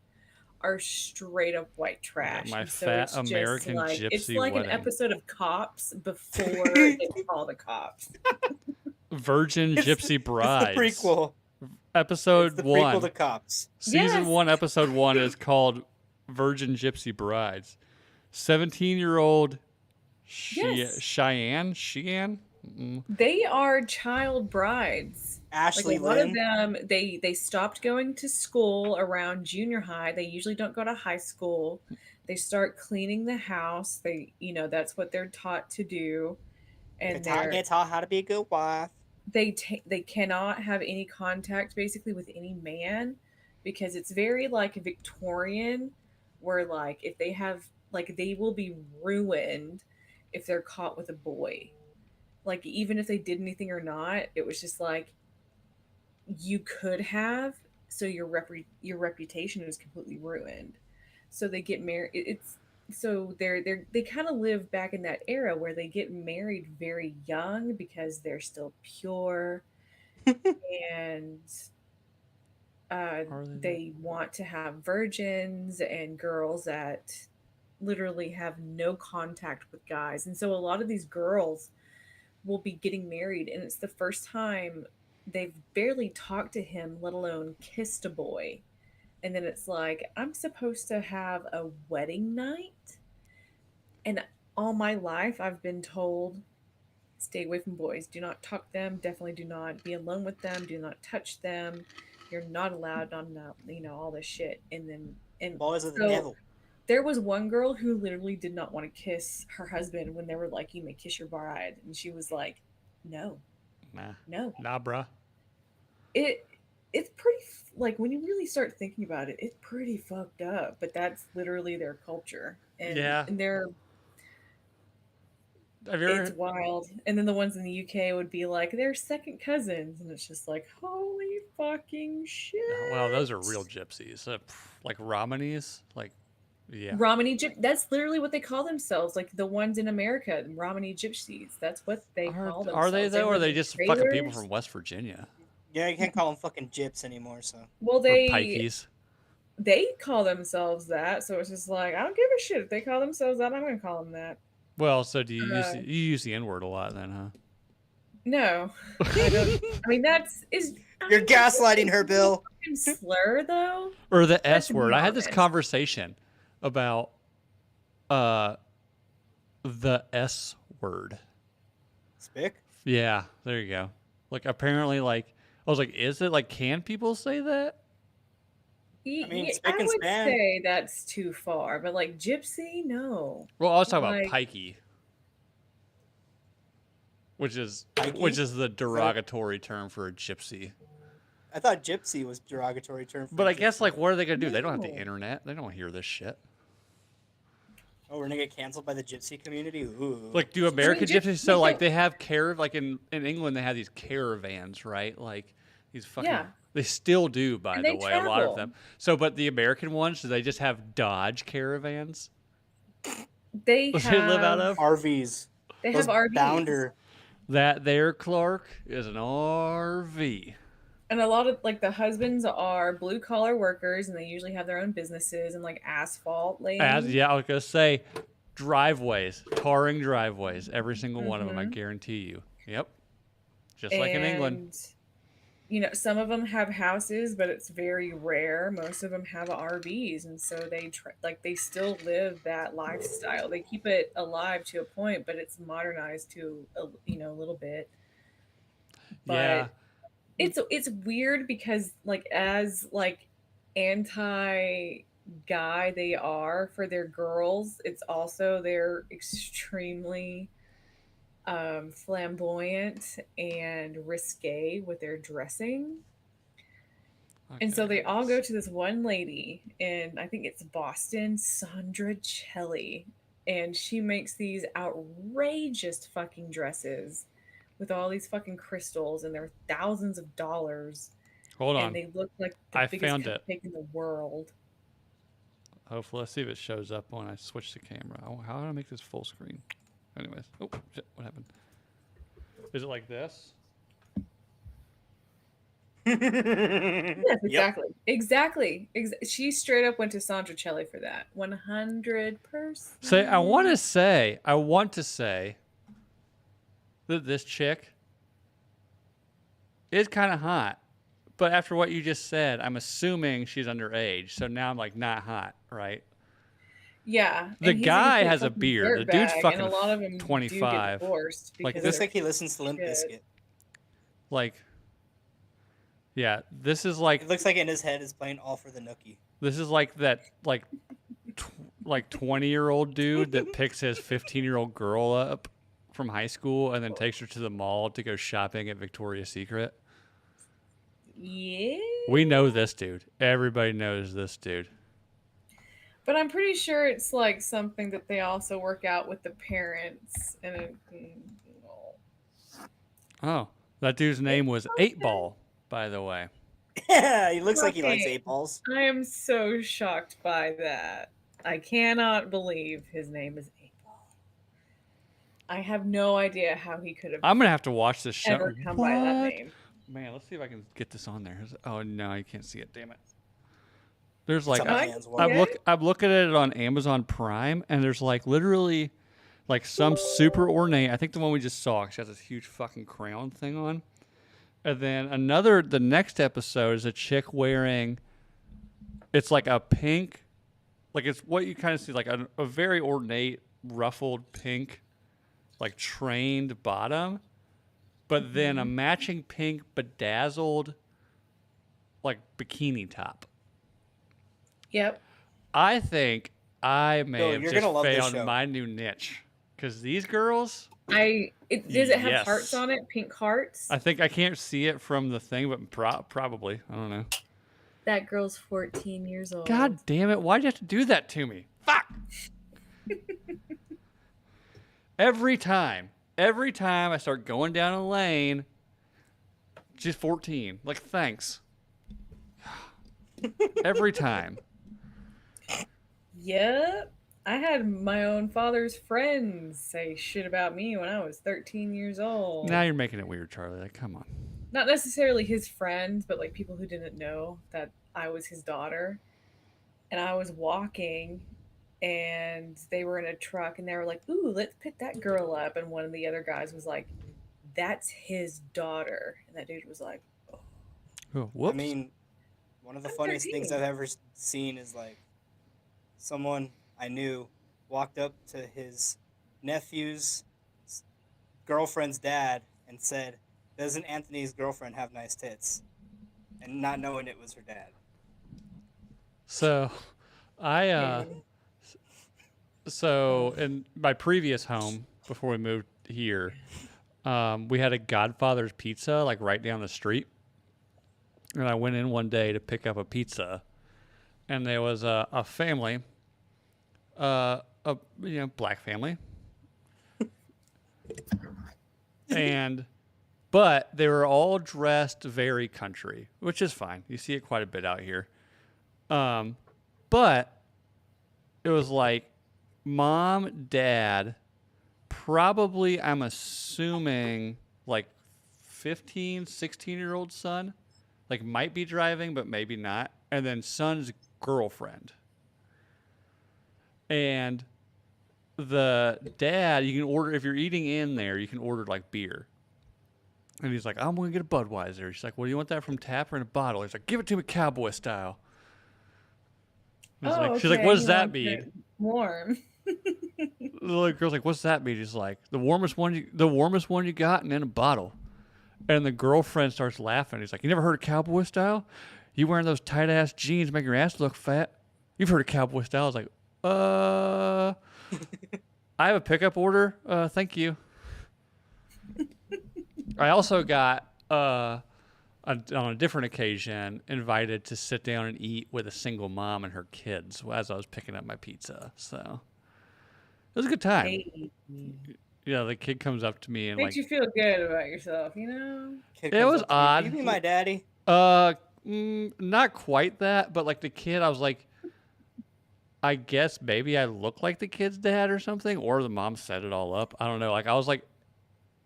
C: are straight up white trash.
A: My
C: and so
A: Fat
C: it's just
A: American
C: it's
A: Gypsy
C: like
A: Wedding.
C: an episode of Cops before they call the cops.
A: Virgin Gypsy Brides.
B: It's the prequel.
A: Episode
B: It's the
A: 1.
B: prequel to Cops.
A: Season
C: Yes.
A: 1, episode 1 is called Virgin Gypsy Brides. 17-year-old
C: Yes.
A: Cheyenne? Mm.
C: They are child brides.
B: Ashley
C: Like a lot of
B: Lynn.
C: them, they stopped going to school around junior high. They usually don't go to high school. They start cleaning the house. That's what they're taught to do. And
B: Get taught how to be a good wife.
C: they cannot have any contact basically with any man because it's very like Victorian, where like if they have like they will be ruined if they're caught with a boy. Like even if they did anything or not, it was just like you could have, so your reputation is completely ruined. So they get married. It's so they kind of live back in that era where they get married very young because they're still pure, and
A: Are they
C: they want to have virgins and girls that literally have no contact with guys. And so a lot of these girls will be getting married and it's the first time they've barely talked to him, let alone kissed a boy. And then it's like, I'm supposed to have a wedding night. And all my life I've been told, stay away from boys. Do not talk to them. Definitely do not be alone with them. Do not touch them. You're not allowed on, all this shit. And
B: Boys of the
C: So-
B: devil.
C: There was one girl who literally did not want to kiss her husband when they were like, "You may kiss your bride," and she was like, "No,
A: Nah,
C: no."
A: nah, bruh.
C: It it's pretty like when you really start thinking about it, it's pretty fucked up. But that's literally their culture, and
A: Yeah.
C: they're
A: Have you
C: it's
A: ever?
C: wild. And then the ones in the UK would be like they're second cousins, and it's just like holy fucking shit.
A: Well, those are real gypsies. Like Romanies. Like, yeah.
C: Romani that's literally what they call themselves. Like the ones in America, Romani gypsies. That's what they call themselves.
A: Are they though? Or are
C: live
A: they
C: in
A: just fucking people
C: trailers.
A: from West Virginia?
B: Yeah, you can't call them fucking gyps anymore. So
C: Well,
A: Or pikeys?
C: they call themselves that, so it's just like I don't give a shit if they call themselves that. I'm gonna call them that.
A: Well, so do you use
C: Uh,
A: you use the N word a lot then, huh?
C: No, I don't. I mean,
B: you're gaslighting her, Bill.
C: fucking slur though.
A: Or the
C: Let's
A: S word.
C: be
A: I had this
C: honest.
A: conversation about the S word.
B: Spick.
A: Yeah, there you go. Like apparently like I was like, is it like can people say that?
B: I mean,
C: I
B: spick and
C: would
B: span.
C: say that's too far, but like gypsy, no.
A: Well, I was talking
C: Like-
A: about pikey. Which is
B: Pikey?
A: the derogatory term for a gypsy.
B: I thought gypsy was derogatory term. For
A: But I
B: gypsy.
A: guess like what are they gonna do? They don't have the
C: No.
A: internet. They don't hear this shit.
B: Oh, we're gonna get canceled by the gypsy community. Ooh.
A: Like, do American
C: gyp-
A: gypsies? So, like, they have like in England, they have these caravans, right? Like these fucking.
C: Yeah.
A: They still do, by
C: And
A: the
C: they
A: way, a lot of
C: travel.
A: them. So, but the American ones, do they just have Dodge caravans?
C: They
A: What
C: have
A: they live out of?
B: RVs.
C: They
B: Those
C: have RVs.
B: Bounder.
A: That there, Clark, is an RV.
C: And a lot of like the husbands are blue collar workers, and they usually have their own businesses and like asphalt laying.
A: Yeah, I was gonna say, driveways, tarring driveways, every single one of them. I
C: Mhm.
A: guarantee you. Yep. Just like in England.
C: And, you know, some of them have houses, but it's very rare. Most of them have RVs, and so they still live that lifestyle. They keep it alive to a point, but it's modernized to a little bit. But
A: Yeah.
C: it's weird because like as like anti guy they are for their girls, it's also they're extremely flamboyant and risque with their dressing. And so
A: Okay,
C: they all
A: let's-
C: go to this one lady in I think it's Boston, Sandra Celli, and she makes these outrageous fucking dresses with all these fucking crystals, and they're thousands of dollars,
A: Hold
C: and
A: on.
C: they look like the
A: I
C: biggest
A: found it.
C: cupcake in the world.
A: Hopefully, let's see if it shows up when I switch the camera. How do I make this full screen? Anyways, oh shit, what happened? Is it like this?
C: Yes, exactly. She straight up went to Sandra Celli for that. 100%.
A: Say, I want to say that this chick is kind of hot, but after what you just said, I'm assuming she's underage. So now I'm like not hot, right?
C: Yeah.
A: The
C: and he's
A: guy
C: a
A: has a
C: fucking
A: beard. The dude's
C: dirtbag,
A: fucking
C: and a lot of them
A: 25.
C: Do get divorced
A: Like,
C: because
B: It looks
C: they're
B: like he listens to Limp
C: shit.
B: Bizkit.
A: Like, yeah, this is like
B: It looks like in his head is playing All for the Nookie.
A: This is like that, like 20-year-old dude that picks his 15-year-old girl up from high school and then takes her to the mall to go shopping at Victoria's Secret.
C: Yeah.
A: We know this dude. Everybody knows this dude.
C: But I'm pretty sure it's like something that they also work out with the parents.
A: Oh, that dude's name was 8 Ball, by the way.
B: Yeah, he looks like he likes
C: Okay.
B: 8 balls.
C: I am so shocked by that. I cannot believe his name is 8 Ball. I have no idea how he could have
A: I'm gonna have to watch this show.
C: ever come by that
A: What?
C: name.
A: Man, let's see if I can get this on there. Oh no, you can't see it. Damn it. There's like
B: It's on my
C: I-
B: hands,
C: I-
B: Walt.
A: I'm looking at it on Amazon Prime, and there's like literally like some super ornate. I think the one we just saw, she has this huge fucking crown thing on. And then the next episode is a chick wearing, it's like a pink, like it's what you kind of see, like a very ornate, ruffled pink, like trained bottom, but then a matching pink bedazzled, like bikini top.
C: Yep.
A: I think I may
B: Yo,
A: have
B: you're
A: just
B: gonna love this
A: found
B: show.
A: my new niche. Because these girls,
C: Does it have hearts
A: Yes.
C: on it? Pink hearts?
A: I think I can't see it from the thing, but probably. I don't know.
C: That girl's 14 years old.
A: God damn it. Why'd you have to do that to me? Fuck! Every time I start going down a lane, she's 14. Like, thanks. Every time.
C: Yep. I had my own father's friends say shit about me when I was 13 years old.
A: Now you're making it weird, Charlie. Like, come on.
C: Not necessarily his friends, but like people who didn't know that I was his daughter. And I was walking and they were in a truck and they were like, "Ooh, let's pick that girl up." And one of the other guys was like, "That's his daughter." And that dude was like,
A: Oh, whoops.
B: I mean, one of the
C: I'm
B: funniest things
C: 13.
B: I've ever seen is like someone I knew walked up to his nephew's girlfriend's dad and said, "Doesn't Anthony's girlfriend have nice tits?" And not knowing it was her dad.
A: So, I,
C: "Mm,
A: so in my previous home, before we moved here, we had a Godfather's Pizza, like right down the street. And I went in one day to pick up a pizza, and there was a family, black family, but they were all dressed very country, which is fine. You see it quite a bit out here. But it was like mom, dad, probably I'm assuming like 15, 16-year-old son. Like might be driving, but maybe not. And then son's girlfriend. And the dad, you can order, if you're eating in there, you can order like beer. And he's like, I'm going to get a Budweiser. She's like, well, do you want that from tap or in a bottle? He's like, give it to me cowboy style. He's like, she's like,
C: okay,
A: what does
C: he
A: that
C: wants it
A: mean?
C: warm."
A: The little girl's like, what's that mean? He's like, the warmest one you got and in a bottle. And the girlfriend starts laughing. He's like, you never heard of cowboy style? You wearing those tight ass jeans make your ass look fat? You've heard of cowboy style? I was like, I have a pickup order. Thank you. I also got on a different occasion invited to sit down and eat with a single mom and her kids as I was picking up my pizza. So it was a good time.
C: Hey,
A: Yeah, the kid comes up to me and
C: makes
A: like,
C: you feel good about yourself, you know?
B: Kid
A: It
B: comes
A: was
B: up to me,
A: odd.
B: "Will you be my daddy?"
A: Not quite that, but like the kid, I was like, I guess maybe I look like the kid's dad or something, or the mom set it all up. I don't know. Like I was like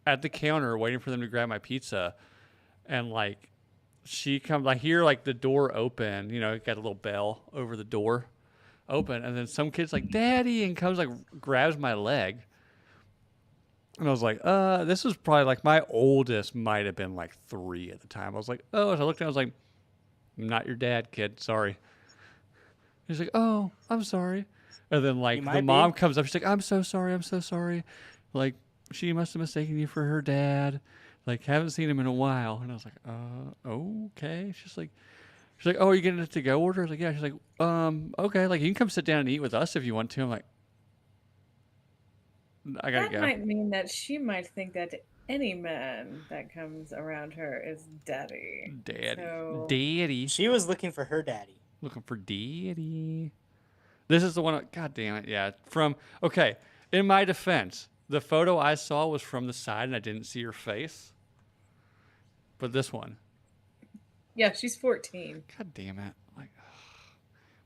A: at the counter waiting for them to grab my pizza, and like she comes, I hear like the door open, it got a little bell over the door open, and then some kid's like, "Daddy," and comes like grabs my leg. And I was like, this was probably like my oldest might have been like 3 at the time. I was like, oh, as I looked at it, I was like, I'm not your dad, kid. Sorry. He's like, oh, I'm sorry. And then like
B: You
A: the
B: might
A: mom
B: be.
A: comes up. She's like, I'm so sorry. I'm so sorry. Like she must have mistaken you for her dad. Like haven't seen him in a while. And I was like, okay. She's like, oh, are you getting a to-go order? I was like, yeah. She's like, okay. Like you can come sit down and eat with us if you want to. I'm like, I gotta
C: That
A: go.
C: might mean that she might think that any man that comes around her is daddy.
A: Daddy.
C: So-
A: Daddy.
B: She was looking for her daddy.
A: Looking for daddy. This is the one. God damn it. Yeah. Okay. In my defense, the photo I saw was from the side and I didn't see her face. But this one.
C: Yeah, she's 14.
A: God damn it. Like,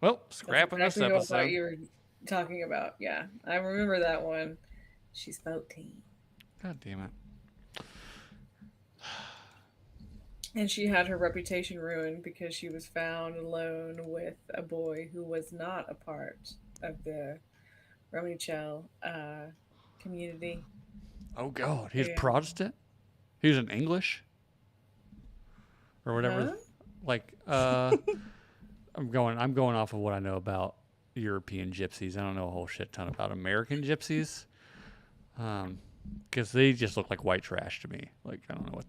A: well,
C: That's
A: scrapping
C: exactly
A: this
C: what I thought
A: episode.
C: you were talking about. Yeah, I remember that one. She's 14.
A: God damn it.
C: And she had her reputation ruined because she was found alone with a boy who was not a part of the Romichel community.
A: Oh, God. He's
C: Yeah.
A: Protestant? He's in English? Or whatever.
C: Huh?
A: Like, I'm going off of what I know about European gypsies. I don't know a whole shit ton about American gypsies. Because they just look like white trash to me. Like, I don't know what.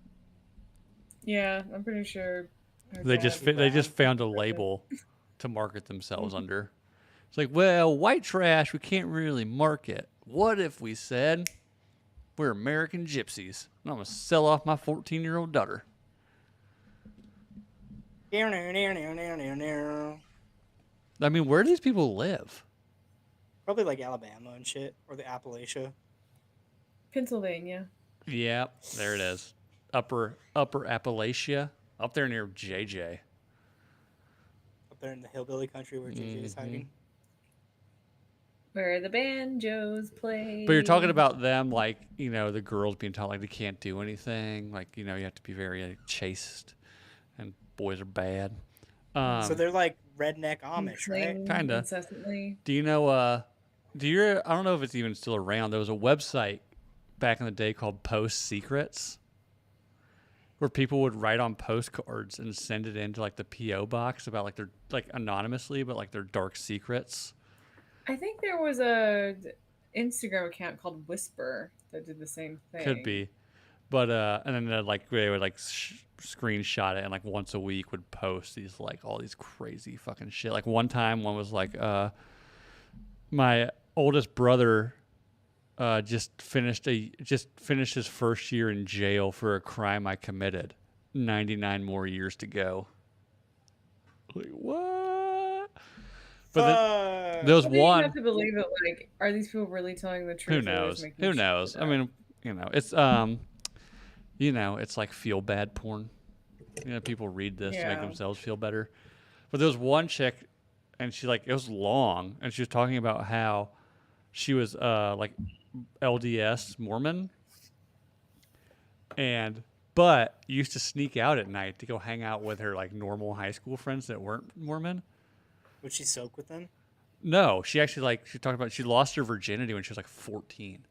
C: Yeah, I'm pretty sure. her
A: They
C: dad
A: just
C: was
A: they just
C: brown.
A: found a label to market themselves under. It's like, well, white trash, we can't really market. What if we said we're American gypsies? And I'm going to sell off my 14-year-old daughter. I mean, where do these people live?
B: Probably like Alabama and shit, or the Appalachia.
C: Pennsylvania.
A: Yeah, there it is. Upper Appalachia, up there near JJ.
B: Up there in the hillbilly country where JJ is hiding.
C: Where the banjos play.
A: But you're talking about them, like, you know, the girls being taught, like, they can't do anything. Like, you know, you have to be very chaste, and boys are bad.
B: So they're like redneck Amish, right?
A: Kinda.
C: Incessantly.
A: Do you know, I don't know if it's even still around. There was a website back in the day called Post Secrets, where people would write on postcards and send it into, like, the P.O. box about, like, their, like, anonymously, but, like, their dark secrets.
C: I think there was a Instagram account called Whisper that did the same thing.
A: Could be. But, and then, they would, like, screenshot it and, like, once a week would post these, like, all these crazy fucking shit. Like, one time, one was like, my oldest brother just finished his first year in jail for a crime I committed. 99 more years to go. Like, what? But then, there was
C: I think
A: one.
C: you have to believe it. Like, are these people really telling the truth?
A: Who
C: or they're
A: knows?
C: just making
A: Who
C: shit
A: knows?
C: up?
A: I mean, you know, it's you know, it's like feel bad porn. You know, people read this to make
C: Yeah.
A: themselves feel better. But there was one chick, and she, like, it was long, and she was talking about how she was like LDS Mormon, but used to sneak out at night to go hang out with her, like, normal high school friends that weren't Mormon.
B: Would she soak with them?
A: No, she actually, like, she talked about she lost her virginity when she was like 14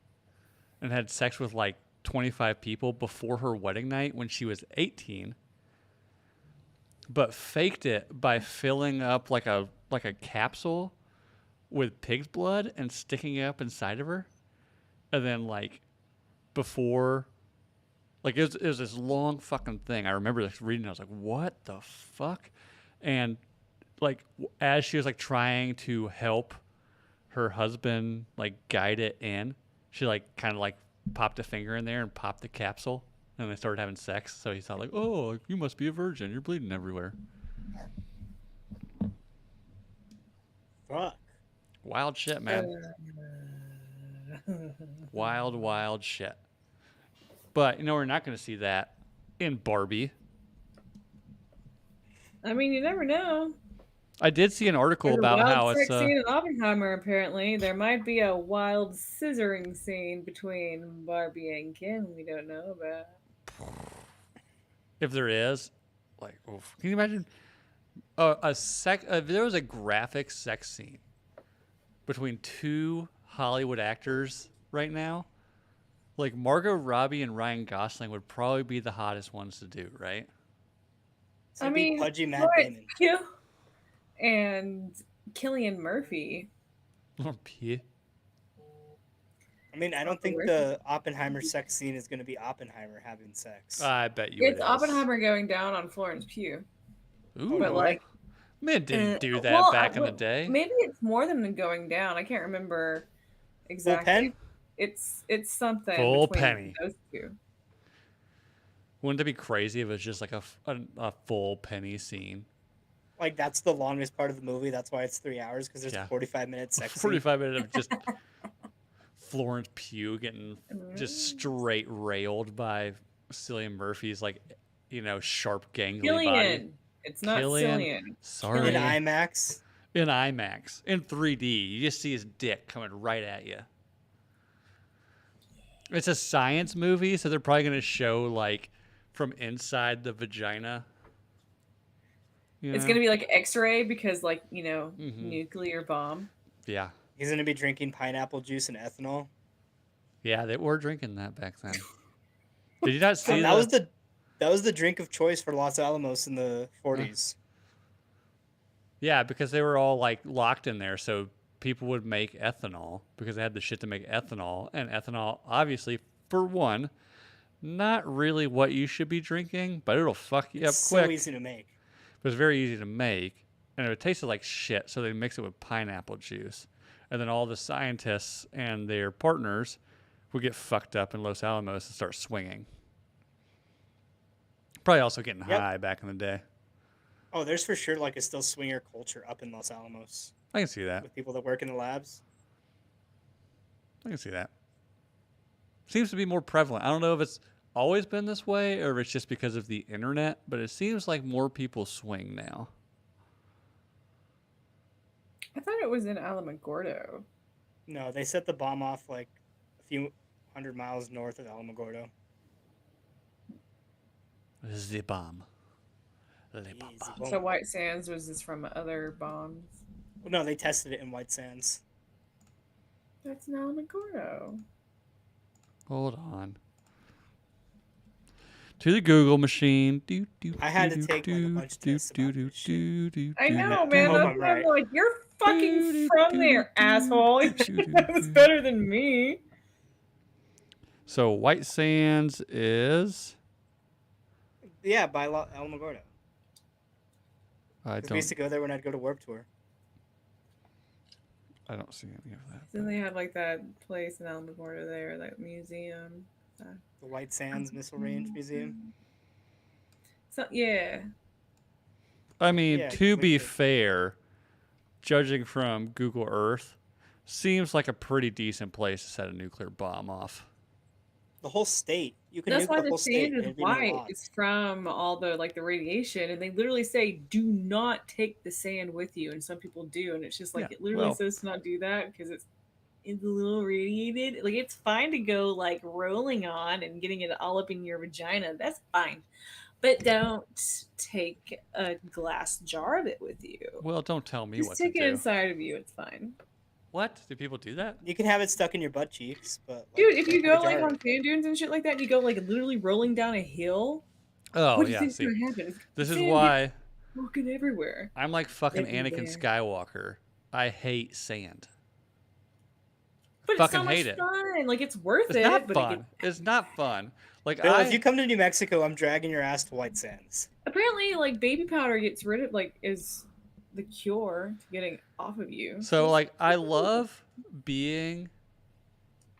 A: and had sex with like 25 people before her wedding night when she was 18, but faked it by filling up like a capsule with pig's blood and sticking it up inside of her. And then, like, before, like, it was this long fucking thing. I remember this reading, I was like, what the fuck? And, like, as she was, like, trying to help her husband, like, guide it in, she, like, kind of, like, popped a finger in there and popped the capsule, and they started having sex. So he thought, like, oh, you must be a virgin, you're bleeding everywhere.
B: Fuck.
A: Wild shit, man. Wild shit. But, you know, we're not going to see that in Barbie.
C: I mean, you never know.
A: I did see an article
C: There's a
A: about
C: wild
A: how
C: sex
A: it's
C: scene in Oppenheimer. Apparently, there might be a wild scissoring scene between Barbie and Ken. We don't know about.
A: if there is, like, oof. Can you imagine if there was a graphic sex scene between two Hollywood actors right now, like, Margot Robbie and Ryan Gosling would probably be the hottest ones to do, right?
B: So it'd be pudgy Matt Damon.
C: You and Cillian Murphy.
A: P.
B: I mean, I don't think the Oppenheimer sex scene is going to be Oppenheimer having sex.
A: I bet you
C: It's
A: it is.
C: Oppenheimer going down on Florence Pugh.
A: Ooh,
C: But, like,
A: men didn't do that back in the day.
C: Maybe it's more than going down. I can't remember exactly.
B: Pen?
C: It's something
A: Full
C: between
A: penny.
C: those two.
A: Wouldn't it be crazy if it was just like a full penny scene?
B: Like, that's the longest part of the movie. That's why it's 3 hours, because there's
A: Yeah.
B: a 45-minute sex scene.
A: 45 minutes of just Florence Pugh getting just straight railed by Cillian Murphy's, like, you know, sharp gangly body.
C: Cillian. It's not
A: Cillian.
C: Cillian.
A: Sorry.
B: In IMAX.
A: In IMAX. In 3D. You just see his dick coming right at you. It's a science movie, so they're probably going to show, like, from inside the vagina. You
C: It's
A: know?
C: going to be like X-ray because, like, you know,
A: Mhm.
C: nuclear bomb.
A: Yeah.
B: He's going to be drinking pineapple juice and ethanol.
A: Yeah, they were drinking that back then. Did you not see
B: And that was the drink of choice for Los Alamos in the 40s.
A: Yeah, because they were all, like, locked in there, so people would make ethanol because they had the shit to make ethanol. And ethanol, obviously, for one, not really what you should be drinking, but it'll fuck you up
B: It's
A: quick.
B: so easy to make.
A: But it's very easy to make. and it tasted like shit. So they mix it with pineapple juice, and then all the scientists and their partners would get fucked up in Los Alamos and start swinging. Probably also getting
B: Yep.
A: high back in the day.
B: Oh, there's for sure like a still swinger culture up in Los Alamos
A: I can see that.
B: with people that work in the labs.
A: I can see that. Seems to be more prevalent. I don't know if it's always been this way or if it's just because of the internet, but it seems like more people swing now.
C: I thought it was in Alamogordo.
B: No, they set the bomb off like a few 100 miles north of Alamogordo.
A: The bomb. The
B: Easy
A: bomb.
B: bomb.
C: So White Sands was this from other bombs.
B: Well, no, they tested it in White Sands.
C: That's in Alamogordo.
A: Hold on. To the Google machine. Do, do,
B: I had to
A: do,
B: take, like, a
A: do,
B: bunch of
A: do,
B: tests
A: do,
B: about
A: do,
B: this shit.
A: do, do,
C: I
A: do,
C: know,
A: do,
C: man.
B: hope
C: That's
B: I'm
C: why I'm
B: right.
C: like, you're fucking from there, asshole. You should know this better than me.
A: So White Sands is.
B: Yeah, by Alamogordo.
A: I
B: 'Cause we used to
A: don't.
B: go there when I'd go to Warped Tour.
A: I don't see any of that.
C: Then they have like that place in Alamogordo there, that museum.
B: The White Sands Missile Range Museum.
C: So yeah,
A: I mean,
B: Yeah,
A: to be
B: completely.
A: fair, judging from Google Earth, seems like a pretty decent place to set a nuclear bomb off.
B: The whole state. You can
C: that's
B: nuke
C: why
B: the
C: the
B: whole state.
C: sand
B: and
C: is
B: it'd be no
C: white.
B: loss.
C: It's from all the like the radiation, and they literally say, "Do not take the sand with you." And some people do, and it's just like
A: Yeah,
C: it literally
A: well-
C: says to not do that because it's a little radiated. Like it's fine to go like rolling on and getting it all up in your vagina. That's fine, but don't take a glass jar of it with you.
A: Well, don't tell me
C: Just
A: what to
C: take it
A: do.
C: inside of you. It's fine.
A: What? Do people do that?
B: You can have it stuck in your butt cheeks, but like,
C: Dude, if you
B: don't
C: go
B: take a
C: like
B: jar of
C: on sand dunes and shit like that, you go like literally rolling down a hill.
A: Oh,
C: what do you
A: yeah.
C: think's
A: See,
C: gonna happen?
A: this is
C: Sand
A: why
C: walking everywhere.
A: I'm like fucking
C: Everywhere.
A: Anakin Skywalker. I hate sand.
C: But it's
A: fucking
C: so much
A: hate it.
C: fun. Like it's worth
A: It's
C: it.
A: not
C: but
A: fun. It's not fun. Like
B: Bill,
A: I.
B: if you come to New Mexico, I'm dragging your ass to White Sands.
C: apparently, like baby powder gets rid of is the cure to getting off of you.
A: So like I love being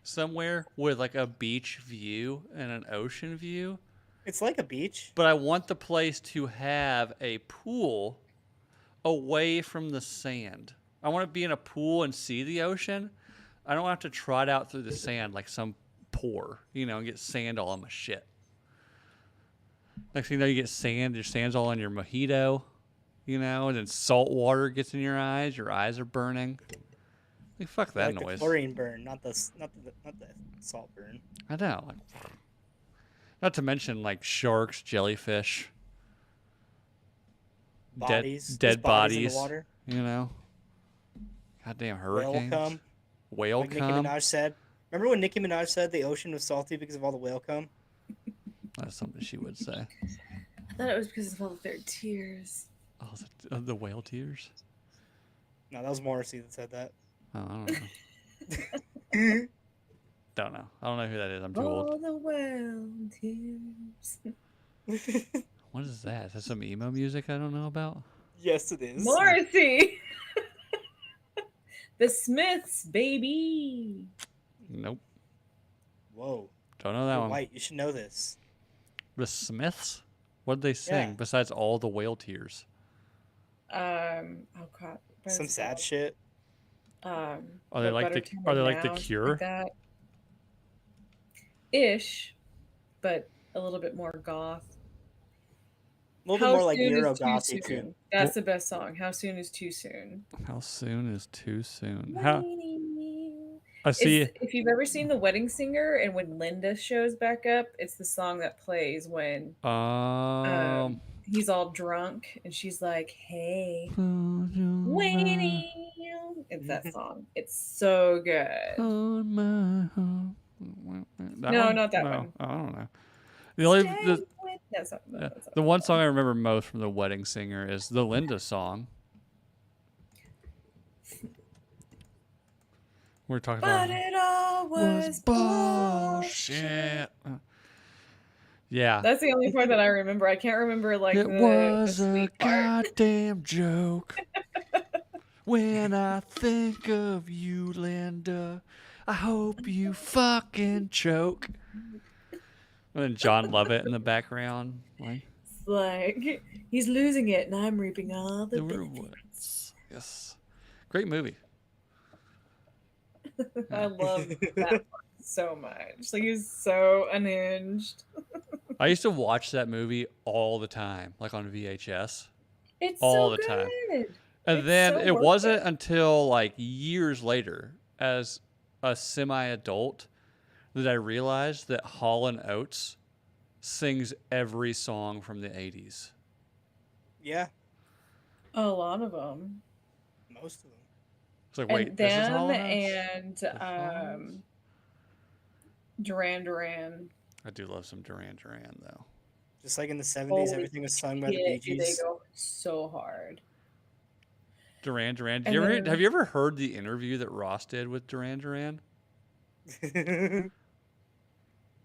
A: somewhere with like a beach view and an ocean view,
B: It's like a beach.
A: but I want the place to have a pool away from the sand. I want to be in a pool and see the ocean. I don't have to trot out through the sand like some poor, and get sand all on my shit. Next thing you know, you get sand. Your sand's all on your mojito, and then salt water gets in your eyes are burning. Like, fuck that
B: Like the
A: noise.
B: chlorine burn, not the salt burn.
A: I know. Like, not to mention like sharks, jellyfish,
B: Bodies,
A: dead
B: there's bodies in
A: bodies.
B: the water.
A: Goddamn
B: Whale
A: hurricanes.
B: cum.
A: Whale
B: Like Nicki
A: cum.
B: Minaj said. Remember when Nicki Minaj said the ocean was salty because of all the whale cum?
A: That's something she would say.
C: I thought it was because of all of their tears.
A: Oh, the whale tears.
B: No, that was Morrissey that said that.
A: Oh, I don't know. Don't know. I don't know who that is. I'm too
C: All
A: old.
C: the well tears.
A: What is that? Is that some emo music I don't know about?
B: Yes, it is.
C: Morrissey. The Smiths, baby.
A: Nope.
B: Whoa.
A: Don't know that
B: You're
A: one.
B: white. You should know this.
A: The Smiths? What did they sing
B: Yeah.
A: besides all the whale tears?
C: Oh god. what
B: Some
C: is it
B: sad
C: called?
B: shit.
A: Are they
C: But
A: like
C: Better
A: the-
C: Time
A: are they
C: Than
A: like The
C: Now, something
A: Cure?
C: that. Ish, but a little bit more goth.
B: A little bit more like Euro gothy
C: soon?
B: too.
C: That's the best song. How soon is too soon?
A: How soon is too soon? How I
C: It's,
A: see.
C: if you've ever seen The Wedding Singer and when Linda shows back up, it's the song that plays when he's all drunk and she's like, "Hey, waiting." It's that song. It's so good.
A: No,
C: not that one.
A: I don't know. The only
C: Stay
A: the,
C: with- that's not-
A: yeah,
C: that's not-
A: the one song I remember most from The Wedding Singer is the Linda song. We're talking
C: But
A: about
C: it all was bullshit.
A: Yeah,
C: That's the only part that I remember. I can't remember like
A: it
C: the
A: was a
C: sweet part.
A: goddamn joke. When I think of you, Linda, I hope you fucking choke. And then John Lovett in the background, like
C: It's like he's losing it, and I'm reaping all the
A: the
C: benefits.
A: rewards. Yes, great movie.
C: I love that part so much. Like he's so unhinged.
A: I used to watch that movie all the time, like on VHS,
C: It's
A: all
C: so
A: the time.
C: good.
A: And
C: It's
A: then
C: so
A: it
C: worth
A: wasn't
C: it.
A: until like years later, as a semi-adult, that I realized that Hall and Oates sings every song from the 80s.
B: Yeah,
C: A lot of them.
B: most of them.
A: It's like,
C: And
A: wait, this is Hall
C: them
A: and Oates?
C: and Duran Duran.
A: I do love some Duran Duran, though.
B: Just like in the 70s,
C: Holy
B: everything was sung by the Bee
C: shit, do they
B: Gees.
C: go so hard.
A: Duran Duran.
C: And then-
A: Have you ever heard the interview that Ross did with Duran Duran?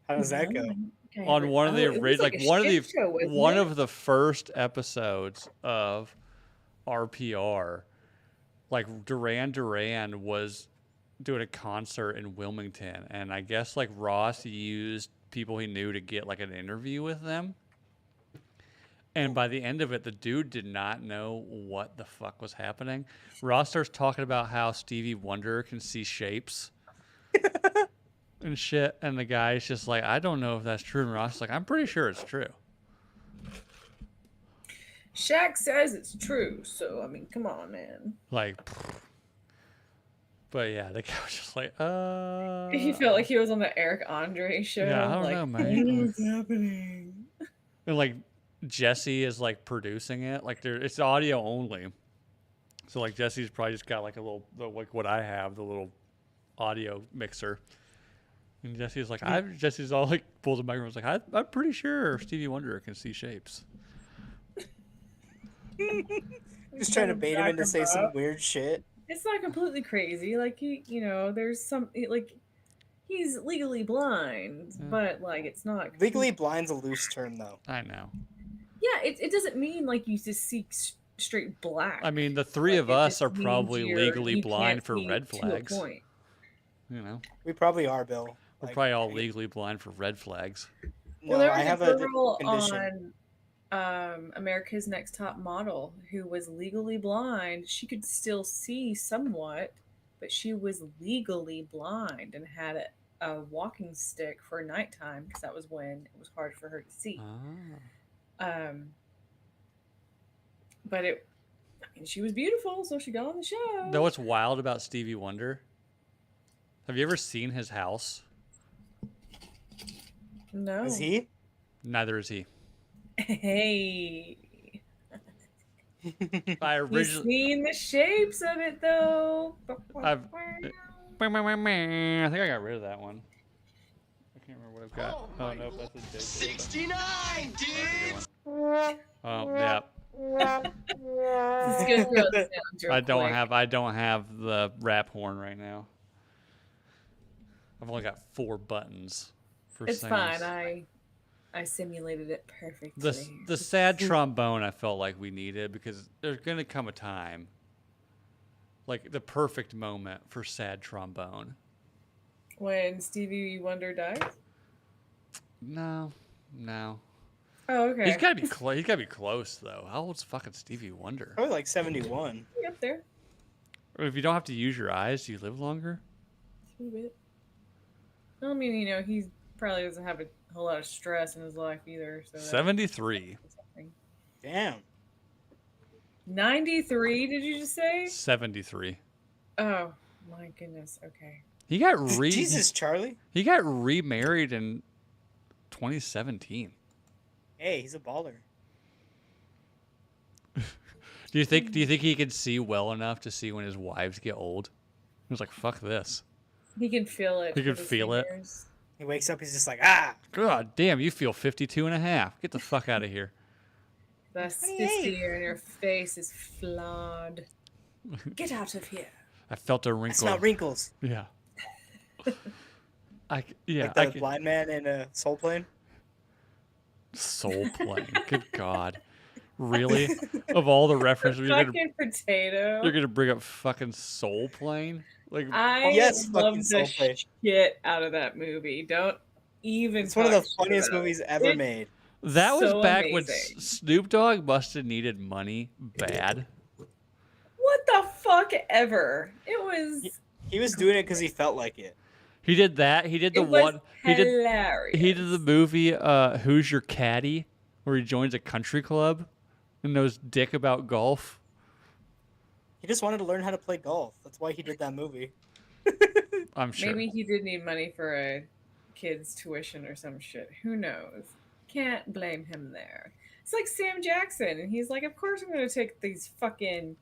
B: How does that go?
C: Okay,
A: On
C: but-
A: one of the
C: oh, it was
A: like
C: a
A: one of the
C: shit show, wasn't
A: one
C: it?
A: of the first episodes of RPR, like Duran Duran was doing a concert in Wilmington, and I guess like Ross used people he knew to get like an interview with them. And by the end of it, the dude did not know what the fuck was happening. Ross starts talking about how Stevie Wonder can see shapes and shit. And the guy's just like, I don't know if that's true. And Ross is like, I'm pretty sure it's true.
C: Shaq says it's true, so I mean, come on, man.
A: Like, but yeah, the guy was just like,
C: He felt like he was on the Eric Andre show.
A: Yeah, I don't
C: like,
A: know, man.
C: What's happening?
A: And like Jesse is like producing it. Like it's audio only. So like Jesse's probably just got like a little like what I have, the little audio mixer. And Jesse's like, Jesse's all like pulls the microphone. Was like, I'm pretty sure Stevie Wonder can see shapes.
B: Just trying to bait him into
C: Back
B: say some
C: up.
B: weird shit.
C: It's not completely crazy. Like there's some like he's legally blind,
A: Yeah.
C: but like it's not
B: Legally blind's a loose term, though.
A: I know.
C: Yeah, it doesn't mean like you just see straight black.
A: I mean, the three
C: Like,
A: of
C: it
A: us
C: just
A: are
C: means
A: probably legally
C: you
A: blind
C: can't
A: for
C: see
A: red
C: to a
A: flags.
C: point.
A: You know,
B: We probably are, Bill.
A: we're
B: Like,
A: probably all legally blind for red flags.
B: No,
C: Well, there
B: I
C: was
B: have
C: a
B: a
C: girl
B: condition.
C: on America's Next Top Model who was legally blind. She could still see somewhat, but she was legally blind and had a walking stick for nighttime because that was when it was hard for her to see.
A: Ah.
C: But I mean, she was beautiful, so she got on the show.
A: Know what's wild about Stevie Wonder? Have you ever seen his house?
C: No.
B: Is he?
A: Neither is he.
C: Hey.
A: I
C: You've
A: originally,
C: seen the shapes of it, though.
A: I think I got rid of that one. I can't remember what I've got. Oh, no, that's a big
D: 69, dude!
A: Oh, yeah.
C: Let's go through all the sounds real
A: I don't
C: quick.
A: have the rap horn right now. I've only got 4 buttons for
C: It's
A: sounds.
C: fine. I simulated it perfectly.
A: The sad trombone I felt like we needed because there's gonna come a time, like the perfect moment for sad trombone.
C: When Stevie Wonder died?
A: No.
C: Oh, okay.
A: He's gotta be close. He's gotta be close though. How old's fucking Stevie Wonder?
B: Probably like 71.
C: Up there.
A: Or if you don't have to use your eyes, do you live longer?
C: A little bit. I mean, he probably doesn't have a whole lot of stress in his life either. So that-
A: 73.
B: Damn.
C: 93, did you just say?
A: 73.
C: Oh, my goodness. Okay.
A: He got
B: Jesus, Charlie.
A: He got remarried in 2017.
B: Hey, he's a baller.
A: Do you think he could see well enough to see when his wives get old? He was like, "Fuck this."
C: He can feel it.
A: He
C: with
A: can
C: his
A: feel it.
C: fingers.
B: He wakes up, he's just like, ah.
A: God damn, you feel 52 and a half. Get the fuck out of here.
C: The
B: 28.
C: sphere in your face is flawed. Get out of here.
A: I felt a
B: I
A: wrinkle.
B: smell wrinkles.
A: Yeah.
B: Like
A: I
B: the
A: could,
B: blind man in a Soul Plane.
A: soul playing. Good God. Really? Of all the references,
C: Fucking potato.
A: you're gonna bring up fucking Soul Plane? Like,
C: I
B: Yes, fucking
C: love the
B: Soul Plane.
C: shit out of that movie. Don't even.
B: It's one of
C: talk
B: the
C: shit
B: funniest
C: about
B: movies
C: it.
B: ever
C: It's
B: made.
A: that was
C: so
A: back when
C: amazing.
A: Snoop Dogg must have needed money bad.
C: What the fuck ever? It was.
B: He was doing it because he felt like it.
A: He did that. He did the
C: It was
A: one. He did
C: hilarious.
A: the movie Who's Your Caddy, where he joins a country club and knows dick about golf.
B: He just wanted to learn how to play golf. That's why he did that movie.
A: I'm sure.
C: Maybe he did need money for a kid's tuition or some shit. Who knows? Can't blame him there. It's like Sam Jackson, and he's like, "Of course I'm going to take these fucking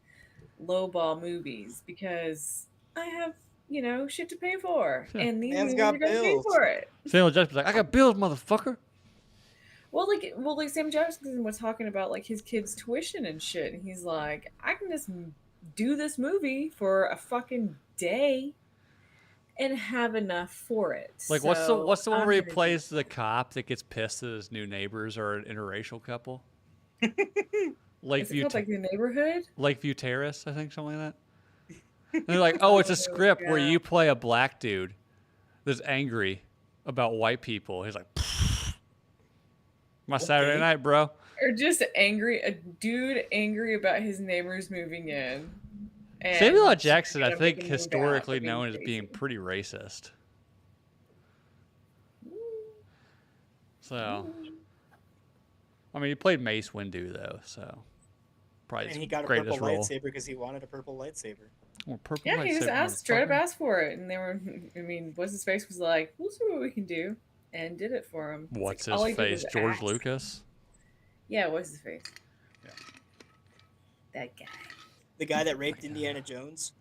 C: lowball movies because I have, shit to pay for, and these
B: Man's
C: movies
B: got
C: are going to pay
B: bills."
C: for it."
A: Samuel Jackson's like, I got bills, motherfucker.
C: Well, like Sam Jackson was talking about like his kids' tuition and shit, and he's like, "I can just do this movie for a fucking day." And have enough for it.
A: Like, what's the one
C: I'm
A: where he
C: gonna do
A: plays the cop that gets pissed that his new neighbors are an interracial couple?
C: Is it
A: Lakeview,
C: called like the neighborhood?
A: Lakeview Terrace, I think, something like that. And they're like, oh, it's a script where
C: God.
A: you play a black dude that's angry about white people. He's like, my Saturday
B: Okay.
A: night, bro.
C: Or just a dude angry about his neighbors moving in. And
A: Samuel L. Jackson, I
C: gonna
A: think,
C: make him move out
A: historically
C: for being
A: known as
C: crazy.
A: being pretty racist. So, I mean, he played Mace Windu though, so probably
B: And
A: his
B: he got a
A: greatest
B: purple
A: role.
B: lightsaber because he wanted a purple lightsaber.
A: Well, purple
C: Yeah, he just
A: lightsaber,
C: asked, straight up
A: motherfucker.
C: asked for it, and they were. I mean, what's his face was like, "We'll see what we can do," and did it for him. It's
A: What's
C: like, all
A: his
C: he did
A: face?
C: was
A: George
C: ask.
A: Lucas.
C: Yeah, what's his face?
A: Yeah.
C: That guy.
B: The guy that raped Indiana Jones.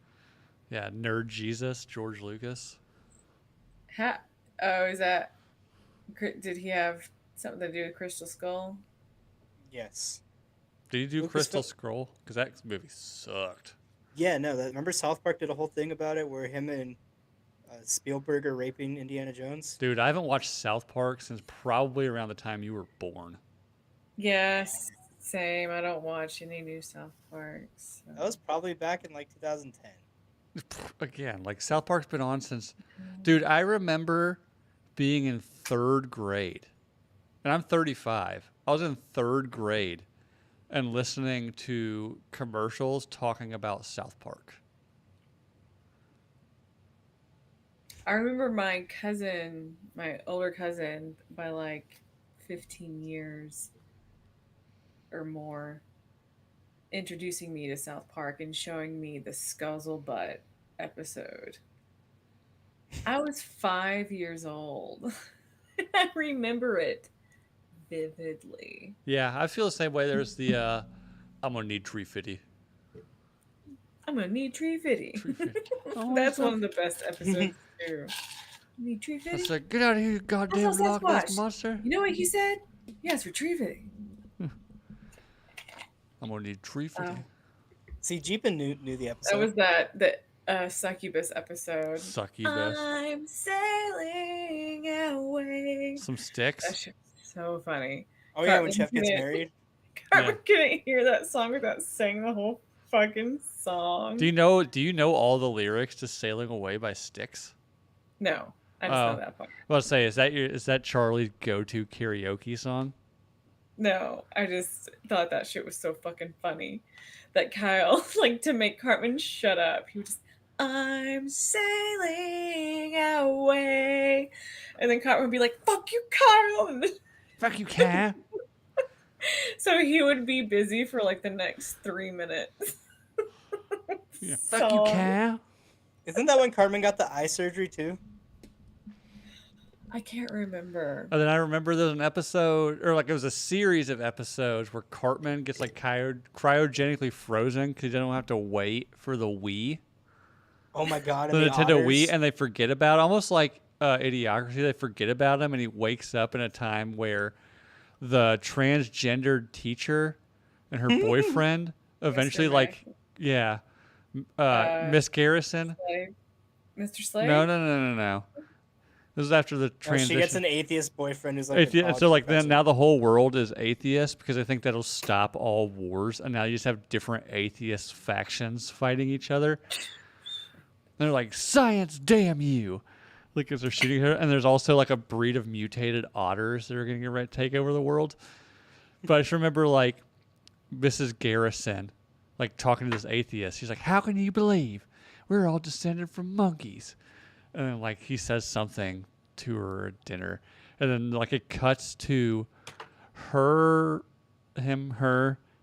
A: Yeah, nerd Jesus, George Lucas.
C: Oh, is that? Did he have something to do with Crystal Skull?
B: Yes.
A: Did he do
B: Lucas
A: Crystal
B: Fil-
A: Scroll? Because that movie sucked.
B: Yeah, no. Remember South Park did a whole thing about it where him and Spielberg are raping Indiana Jones?
A: Dude, I haven't watched South Park since probably around the time you were born.
C: Yes, same. I don't watch any new South Parks.
B: That was probably back in like 2010.
A: Again, like South Park's been on since. Dude, I remember being in third grade, and I'm 35. I was in third grade and listening to commercials talking about South Park.
C: I remember my cousin, my older cousin, by like 15 years or more, introducing me to South Park and showing me the Scuzzle Butt episode. I was 5 years old. I remember it vividly.
A: Yeah, I feel the same way. There's the I'm gonna need tree fitty.
C: I'm gonna need Tree Fitty.
A: Tree fitty. Oh,
C: That's
A: what's
C: one of the best episodes too. Need Tree
A: I was
C: Fitty?
A: like, get out of here, you goddamn
C: That's
A: Loch Ness
C: Sasquatch.
A: monster.
C: You know what he said? Yes, for Tree Fitty.
A: I'm gonna need tree fitty.
B: See, Jeepin knew the episode.
C: That was the Succubus episode.
A: Succubus.
C: I'm sailing away.
A: Some
C: That
A: sticks.
C: shit's so funny.
B: Oh yeah, when
C: Cartman
B: Chef gets
C: couldn't-
B: married.
C: Cartman couldn't hear that song without saying the whole fucking song.
A: Do you know all the lyrics to Sailing Away by Styx?
C: No, I just
A: Oh.
C: know that part.
A: I was say, is that Charlie's go-to karaoke song?
C: No, I just thought that shit was so fucking funny. That Kyle, like, to make Cartman shut up, he would just, I'm sailing away. And then Cartman would be like, fuck you, Kyle. And then-
A: Fuck you, cat.
C: so he would be busy for like the next 3 minutes.
A: Yeah. Fuck you, cat.
B: Isn't that when Cartman got the eye surgery too?
C: I can't remember.
A: And then I remember there's an episode, or like it was a series of episodes where Cartman gets like cryogenically frozen because he don't have to wait for the Wii,
B: Oh my god!
A: the
B: And
A: Nintendo Wii,
B: otters.
A: and they forget about it, almost like Idiocracy. They forget about him, and he wakes up in a time where the transgendered teacher and her boyfriend eventually, like, yeah, Miss Garrison.
C: Slade. Mr. Slade?
A: No. This is after the
B: No,
A: transition.
B: she gets an atheist boyfriend who's like a
A: Athe-
B: college
A: so like then
B: professor.
A: now the whole world is atheist because I think that'll stop all wars, and now you just have different atheist factions fighting each other. And they're like, "Science, damn you!" Like as they're shooting her, and there's also like a breed of mutated otters that are going to get ready to take over the world. But I just remember like Mrs. Garrison, like talking to this atheist. He's like, "How can you believe we're all descended from monkeys?" And then like he says something to her at dinner, and then like it cuts to her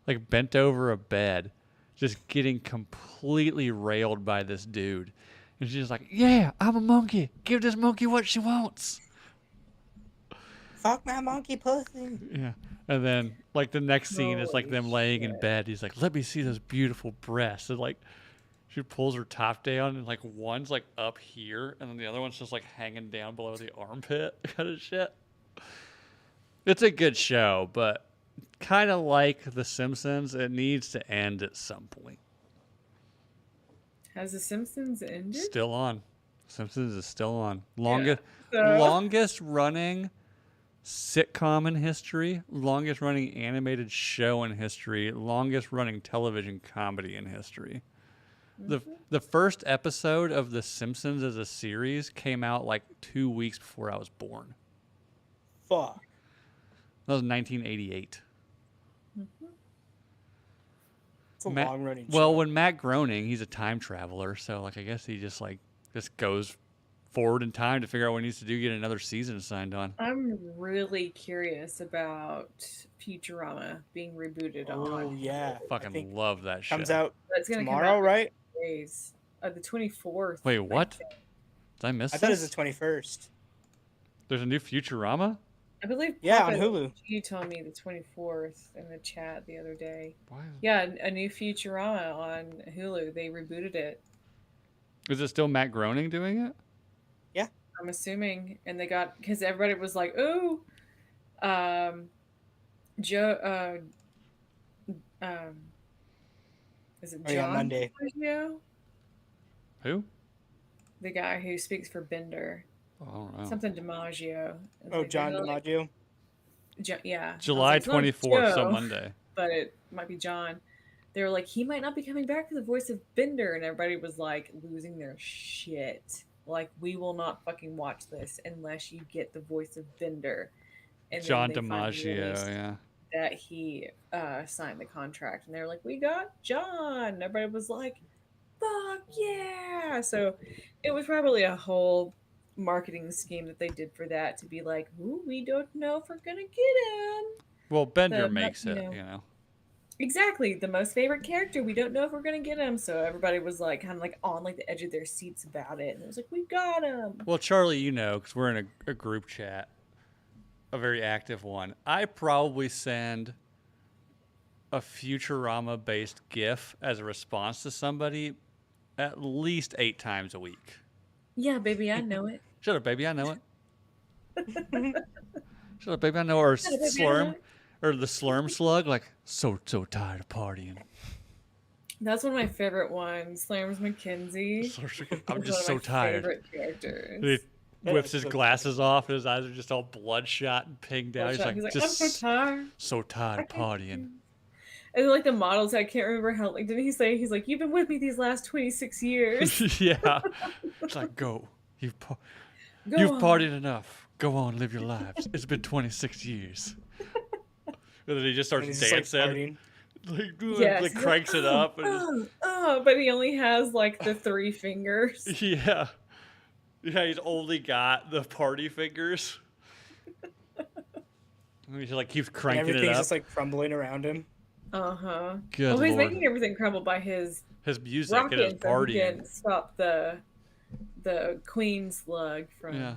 A: like bent over a bed, just getting completely railed by this dude, and she's like, "Yeah, I'm a monkey. Give this monkey what she wants."
B: Fuck my monkey pussy.
A: Yeah. And then like the next scene is like
C: Holy
A: them laying in
C: shit.
A: bed. He's like, "Let me see those beautiful breasts." And like she pulls her top down, and like one's like up here, and then the other one's just like hanging down below the armpit, kind of shit. It's a good show, but kind of like The Simpsons, it needs to end at some point.
C: Has The Simpsons ended?
A: Still on. Simpsons is still on. Longest
C: so-
A: longest running sitcom in history, longest running animated show in history, longest running television comedy in history. The first episode of The Simpsons as a series came out like 2 weeks before I was born.
B: Fuck.
A: That was 1988.
B: It's a
A: Matt-
B: long running
A: Well,
B: show.
A: when Matt Groening, he's a time traveler, so like I guess he just goes forward in time to figure out what he needs to do, get another season signed on.
C: I'm really curious about Futurama being rebooted
B: Oh
C: on.
B: yeah. I
A: Fucking
B: think
A: love that shit.
B: comes out
C: That's gonna
B: tomorrow,
C: come out
B: right?
C: in days. The 24th.
A: Wait,
C: I
A: what?
C: think.
A: Did I miss
B: I thought it was
A: this?
B: the 21st.
A: There's a new Futurama?
C: I believe.
B: Yeah,
C: Papa
B: on Hulu.
C: You told me the 24th in the chat the other day.
A: Why?
C: Yeah, a new Futurama on Hulu. They rebooted it.
A: Is it still Matt Groening doing it?
C: I'm assuming, and they got because everybody was like, "Ooh, Joe, is it
B: Oh, yeah,
C: John
B: Monday.
C: DiMaggio?
A: Who?
C: The guy who speaks for Bender,
A: Oh, I don't know.
C: something DiMaggio." It's
B: Oh,
C: like,
B: John
C: they're like,
B: DiMaggio.
C: Yeah, I was
A: July
C: like, "It's not
A: 24th, so
C: Joe,"
A: Monday.
C: but it might be John. They were like, he might not be coming back for the voice of Bender, and everybody was like losing their shit. Like, we will not fucking watch this unless you get the voice of Bender. And then
A: John
C: they finally
A: DiMaggio,
C: released
A: yeah.
C: that he signed the contract, and they were like, "We got John." And everybody was like, "Fuck yeah!" So it was probably a whole marketing scheme that they did for that to be like, "Ooh, we don't know if we're gonna get him."
A: Well, Bender
C: The-
A: makes
C: you
A: it,
C: know.
A: you know.
C: Exactly, the most favorite character. We don't know if we're gonna get him, so everybody was like, kind of like on like the edge of their seats about it, and it was like, "We got him."
A: Well, Charlie, you know, because we're in a group chat, a very active one. I probably send a Futurama-based GIF as a response to somebody at least 8 times a week.
C: Yeah, baby, I know it.
A: Shut up, baby, I know it. Shut up, baby, I know it. Or
C: Shut up, baby, I know
A: Slurm,
C: it.
A: or the Slurm Slug, like, so tired of partying.
C: That's one of my favorite ones. Slams McKenzie.
A: I'm
C: is
A: just
C: one
A: so
C: of my
A: tired.
C: Favorite characters.
A: He
B: Yeah,
A: whips
B: it's
A: his
B: so
A: glasses off, and his eyes are just all bloodshot and pinged out. He's like,
C: I'm
A: just
C: so tired.
A: so tired of partying.
C: And like the models, I can't remember how. Like, didn't he say he's like, "You've been with me these last 26 years.
A: Yeah. It's like, go. You've
C: Go on."
A: partied enough. Go on, live your lives. It's been 26 years. And then he just
B: And
A: starts
B: he's just, like,
A: dancing.
B: farting.
C: Yes.
A: Like cranks it up. And
C: But he only has like the 3 fingers.
A: yeah. Yeah, he's only got the party fingers. And he just like keeps
B: And
A: cranking it
B: everything's
A: up.
B: just like crumbling around him.
C: Uh-huh.
A: Good
C: Well, he's
A: Lord.
C: making everything crumble by his
A: His music and his
C: rocket, so he
A: partying.
C: can stop the queen slug from.
A: Yeah.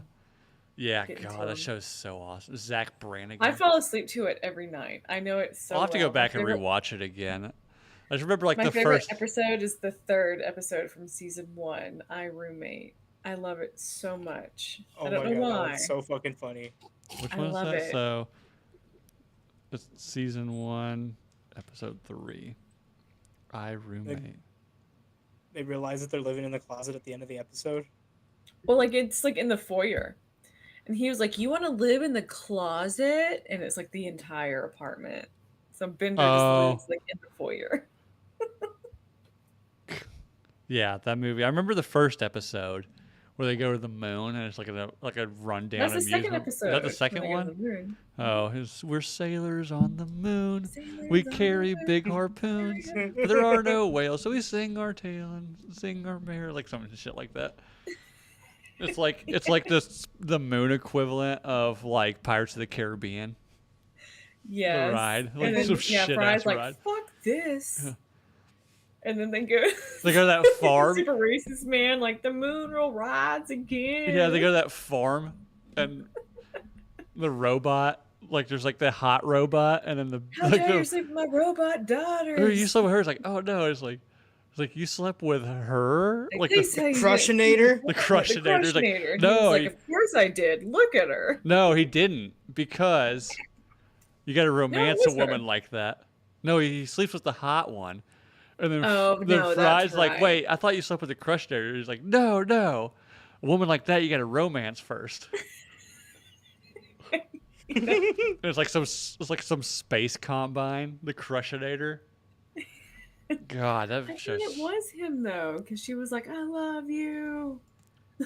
A: Yeah,
C: getting to
A: God, that
C: him.
A: show's so awesome. Zach Brannigan.
C: I fall asleep to it every night. I know it so
A: I'll have to
C: well.
A: go back
C: My
A: and
C: favorite-
A: rewatch it again. I just remember like
C: My
A: the
C: favorite
A: first.
C: episode is the 3rd episode from season 1. I Roommate. I love it so much.
B: Oh
C: I don't
B: my
C: know
B: god,
C: why.
B: that's so fucking funny.
A: Which
C: I
A: one is
C: love
A: that?
C: it.
A: So it's season 1, episode 3. I Roommate.
B: They realize that they're living in the closet at the end of the episode.
C: Well, like it's like in the foyer. And he was like, "You want to live in the closet?" And it's like the entire apartment. So Bender just
A: Oh.
C: lives like in the foyer.
A: Yeah, that movie. I remember the first episode where they go to the moon and it's like a rundown
C: That's the
A: amusement.
C: second episode.
A: Is that the
C: when
A: second
C: they go to
A: one?
C: the moon.
A: Oh, we're sailors on the moon.
C: Sailors
A: We
C: on the
A: carry
C: moon.
A: big harpoons. But there are no whales, so we sing our tale and sing our bear, like some shit like that. It's like the moon equivalent of like Pirates of the Caribbean.
C: Yes.
A: ride, like
C: And then,
A: some
C: yeah,
A: shit
C: Fry's
A: ass
C: like,
A: ride.
C: "Fuck this."
A: Yeah.
C: And then they go.
A: They go to that farm.
C: Super racist man, like the moon will rise again.
A: Yeah, they go to that farm, and the robot, like there's like the hot robot, and then the
C: How
A: like
C: dare you
A: the
C: sleep with my robot daughter?
A: or you slept with her. It's like, oh no, it's like you slept with her, like the
B: Crushinator?
A: the Crushinator. It's like,
C: Crushinator.
A: no,
C: No, like,
A: he-
C: of course I did. Look at her.
A: no, he didn't, because you got to romance a
C: was her.
A: woman like that. No, he sleeps with the hot one. And then,
C: Oh,
A: then
C: no,
A: Fry's
C: that's
A: like,
C: right.
A: wait, I thought you slept with the Crushinator. He's like, no. A woman like that, you got to romance first. It's like some space combine, the Crushinator. God, that
C: I think
A: just
C: it was him though, because she was like, "I love you."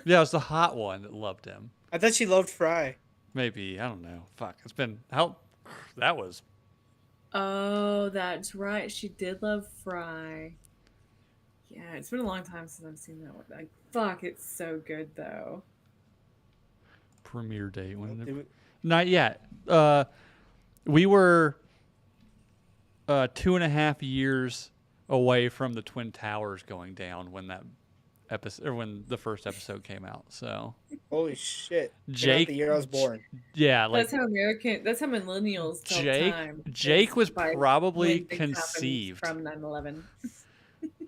A: yeah, it was the hot one that loved him.
B: I thought she loved Fry.
A: Maybe, I don't know. Fuck, it's been how that was.
C: Oh, that's right. She did love Fry. Yeah, it's been a long time since I've seen that one. Like, fuck, it's so good though.
A: Premiere date when
B: Did we-
A: not yet. We were 2.5 years away from the Twin Towers going down when that episode or when the first episode came out. So
B: Holy shit. Came out
A: Jake-
B: the year I was born.
A: yeah, like
C: That's how millennials tell
A: Jake-
C: time.
A: Jake
C: is
A: was
C: by
A: probably
C: when things happened
A: conceived
C: from 9/11.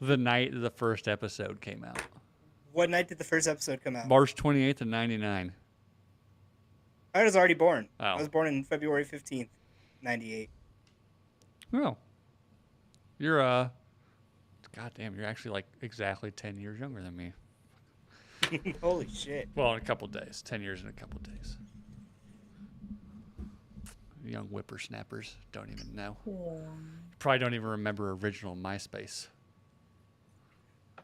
A: the night the first episode came out,
B: What night did the first episode come out?
A: March 28th of '99.
B: I was already born.
A: Oh.
B: I was born in February 15th, 98.
A: Oh, you're goddamn, you're actually like exactly 10 years younger than me.
B: Holy shit.
A: Well, in a couple days. 10 years in a couple days. Young whippersnappers don't even know. Probably don't even remember original MySpace.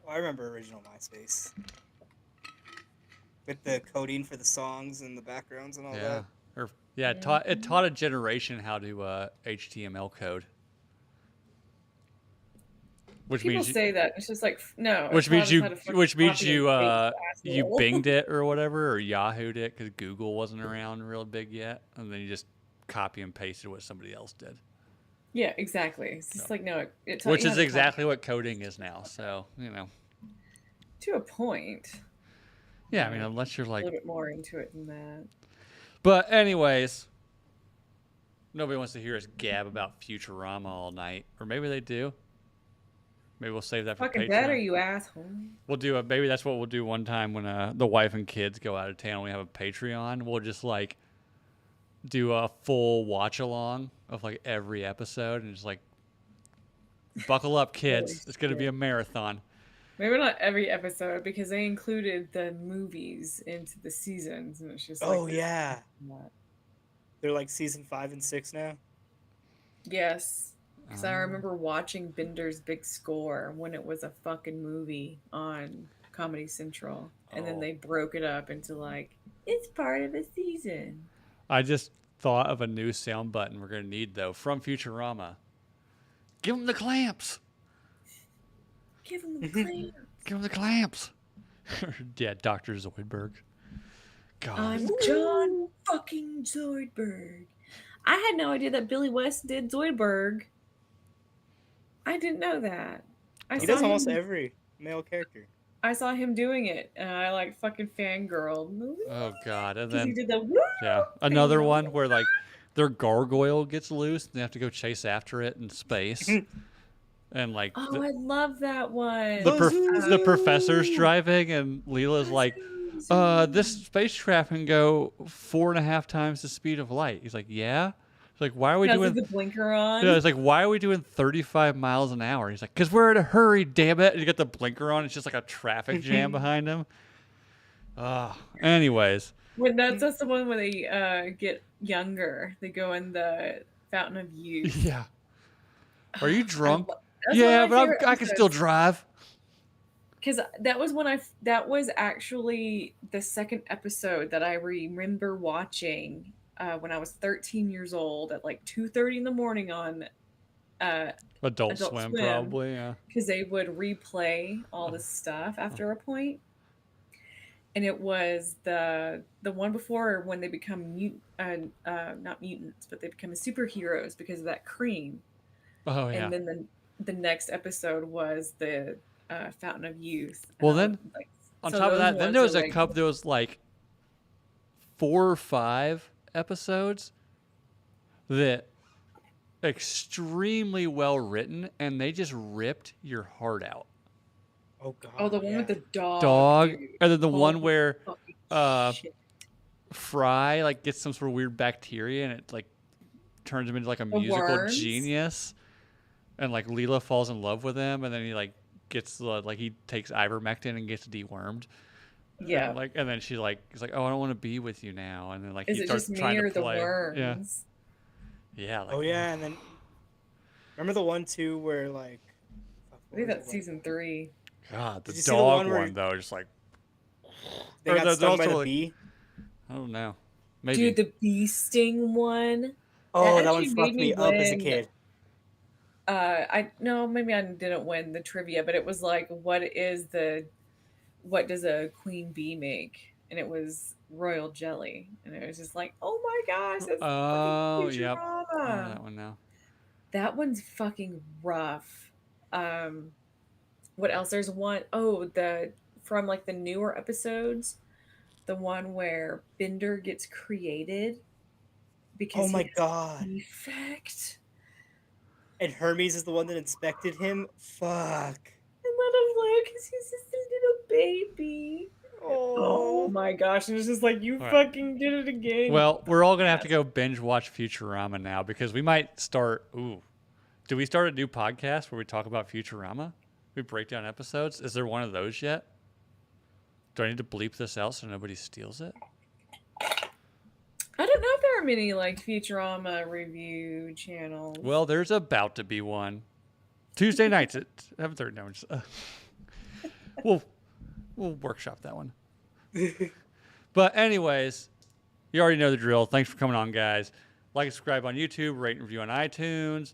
B: Well, I remember original MySpace. With the coding for the songs and the backgrounds and all
A: Yeah.
B: that.
A: Or yeah, it taught a generation how to HTML code. Which
C: People
A: means
C: say that it's just like no.
A: which
C: it's
A: means
C: not
A: you
C: how to fucking
A: which means
C: copy
A: you
C: and paste,
A: you
C: asshole.
A: binged it or whatever, or Yahoo'd it because Google wasn't around real big yet, and then you just copy and pasted what somebody else did.
C: Yeah, exactly. It's just like no, it taught
A: Which
C: you how
A: is
C: to
A: exactly what coding is now. So,
C: copy to a point.
A: yeah, I mean, unless you're
C: A
A: like,
C: little bit more into it than that.
A: but anyways, nobody wants to hear us gab about Futurama all night, or maybe they do. Maybe we'll save that for
C: Fucking
A: Patreon.
C: better, you asshole.
A: We'll do maybe that's what we'll do one time when the wife and kids go out of town. We have a Patreon. We'll just like do a full watch along of like every episode and just like buckle up, kids.
C: Holy
A: It's gonna be
C: shit.
A: a marathon.
C: Maybe not every episode because they included the movies into the seasons, and it's just like
B: Oh,
C: this
B: yeah.
C: and that.
B: They're like season 5 and 6 now.
C: Yes, because I
A: Oh.
C: remember watching Bender's Big Score when it was a fucking movie on Comedy Central, and then
A: Oh.
C: they broke it up into like it's part of a season.
A: I just thought of a new sound button we're gonna need though from Futurama. Give them the clamps.
C: Give them the clamp.
A: Give them the clamps. Yeah, Dr. Zoidberg. God.
C: I'm John fucking Zoidberg. I had no idea that Billy West did Zoidberg. I didn't know that. I
B: He
C: saw
B: does almost
C: him,
B: every male character.
C: I saw him doing it, and I like fucking fangirled.
A: Oh God. And
C: Because he
A: then
C: did the woo.
A: yeah, another one where like their gargoyle gets loose and they have to go chase after it in space. And like
C: Oh, I love that one.
A: the professor's driving and Leela's like, this spacecraft can go 4.5 times the speed of light. He's like, yeah. He's like, why are we
C: Has
A: doing?
C: the blinker on.
A: Yeah, it's like, why are we doing 35 miles an hour? He's like, because we're in a hurry, damn it. And you get the blinker on. It's just like a traffic jam behind him. Anyways,
C: When that's the one where they get younger. They go in the Fountain of Youth.
A: Yeah. Are you drunk?
C: That's one
A: Yeah,
C: of my
A: but
C: favorite
A: I can still drive.
C: because that was that was actually the second episode that I remember watching when I was 13 years old at like 2:30 in the morning on
A: Adult
C: Adult
A: Swim,
C: Swim.
A: probably. Yeah.
C: because they would replay all this stuff after a point. And it was the one before when they become not mutants, but they become superheroes because of that cream.
A: Oh yeah.
C: And then the next episode was the Fountain of Youth. And
A: Well,
C: I
A: then,
C: was like,
A: On
C: so
A: top of
C: those
A: that, then
C: ones
A: there
C: are
A: was a
C: like-
A: couple. There was like 4 or 5 episodes that extremely well written, and they just ripped your heart out.
B: Oh god.
C: Oh, the one
B: yeah.
C: with the dog.
A: Dog,
C: dude.
A: and then the one
C: Holy
A: where
C: fucking
A: uh,
C: shit.
A: Fry like gets some sort of weird bacteria, and it like turns him into like a musical
C: worms?
A: genius, and like Leela falls in love with him, and then he like gets like he takes ivermectin and gets dewormed.
C: Yeah.
A: And then she's like, oh, I don't want to be with you now. And then like
C: Is
A: he
C: it
A: starts
C: just me
A: trying
C: or
A: to
C: the
A: play.
C: worms?
A: Yeah. Like,
B: Oh yeah, and then remember the one too where like fuck,
C: I think
B: what was
C: that's
B: it,
C: season 3.
A: God, the
B: Did you see the
A: dog
B: one where-
A: one though, just like
B: they
A: or
B: got
A: they're
B: stung by
A: also,
B: the
A: like-
B: bee?
A: I don't know. Maybe.
C: Dude, the bee sting one.
B: Oh, that one
C: actually
B: fucked
C: made
B: me
C: me
B: up as a
C: win.
B: kid.
C: I no, maybe I didn't win the trivia, but it was like, what does a queen bee make? And it was royal jelly, and it was just like, oh my gosh, that's
A: Oh,
C: fucking
A: yep. I know
C: Futurama.
A: that one now.
C: That one's fucking rough. What else? There's one oh from like the newer episodes, the one where Bender gets created because
B: Oh my
C: he has a
B: god.
C: defect.
B: And Hermes is the one that inspected him. Fuck.
C: And let him live because he's just a little baby. Oh
B: Oh.
C: my gosh. And it's just like, you
A: All right.
C: fucking did it again.
A: Well, we're all gonna have to go binge watch Futurama now because we might start. Ooh, do we start a new podcast where we talk about Futurama? We break down episodes. Is there one of those yet? Do I need to bleep this out so nobody steals it?
C: I don't know if there are many like Futurama review channels.
A: Well, there's about to be one. Tuesday nights at 7:30. No, just, we'll workshop that one. But anyways, you already know the drill. Thanks for coming on, guys. Like and subscribe on YouTube, rate and review on iTunes.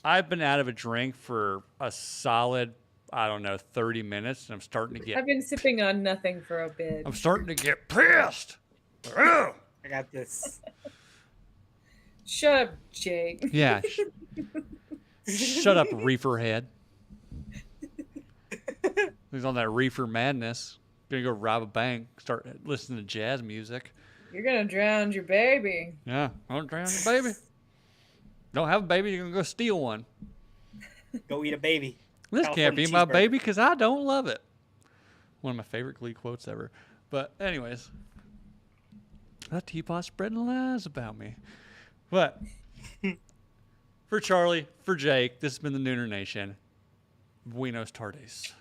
A: I've been out of a drink for a solid, 30 minutes, and I'm starting to get
C: I've been sipping on nothing for a bit.
A: I'm starting to get pissed. Ugh.
B: I got this.
C: Shut up, Jake.
A: Yeah. Shut up, reefer head. He's on that reefer madness. Gonna go rob a bank, start listening to jazz music.
C: You're gonna drown your baby.
A: Yeah, don't drown your baby. Don't have a baby, you're gonna go steal one.
B: Go eat a baby.
A: This
B: California
A: can't be my
B: cheeseburger.
A: baby because I don't love it. One of my favorite Glee quotes ever. But anyways, that teapot's spreading lies about me. But for Charlie, for Jake, this has been the Nooner Nation. Buenos tardes.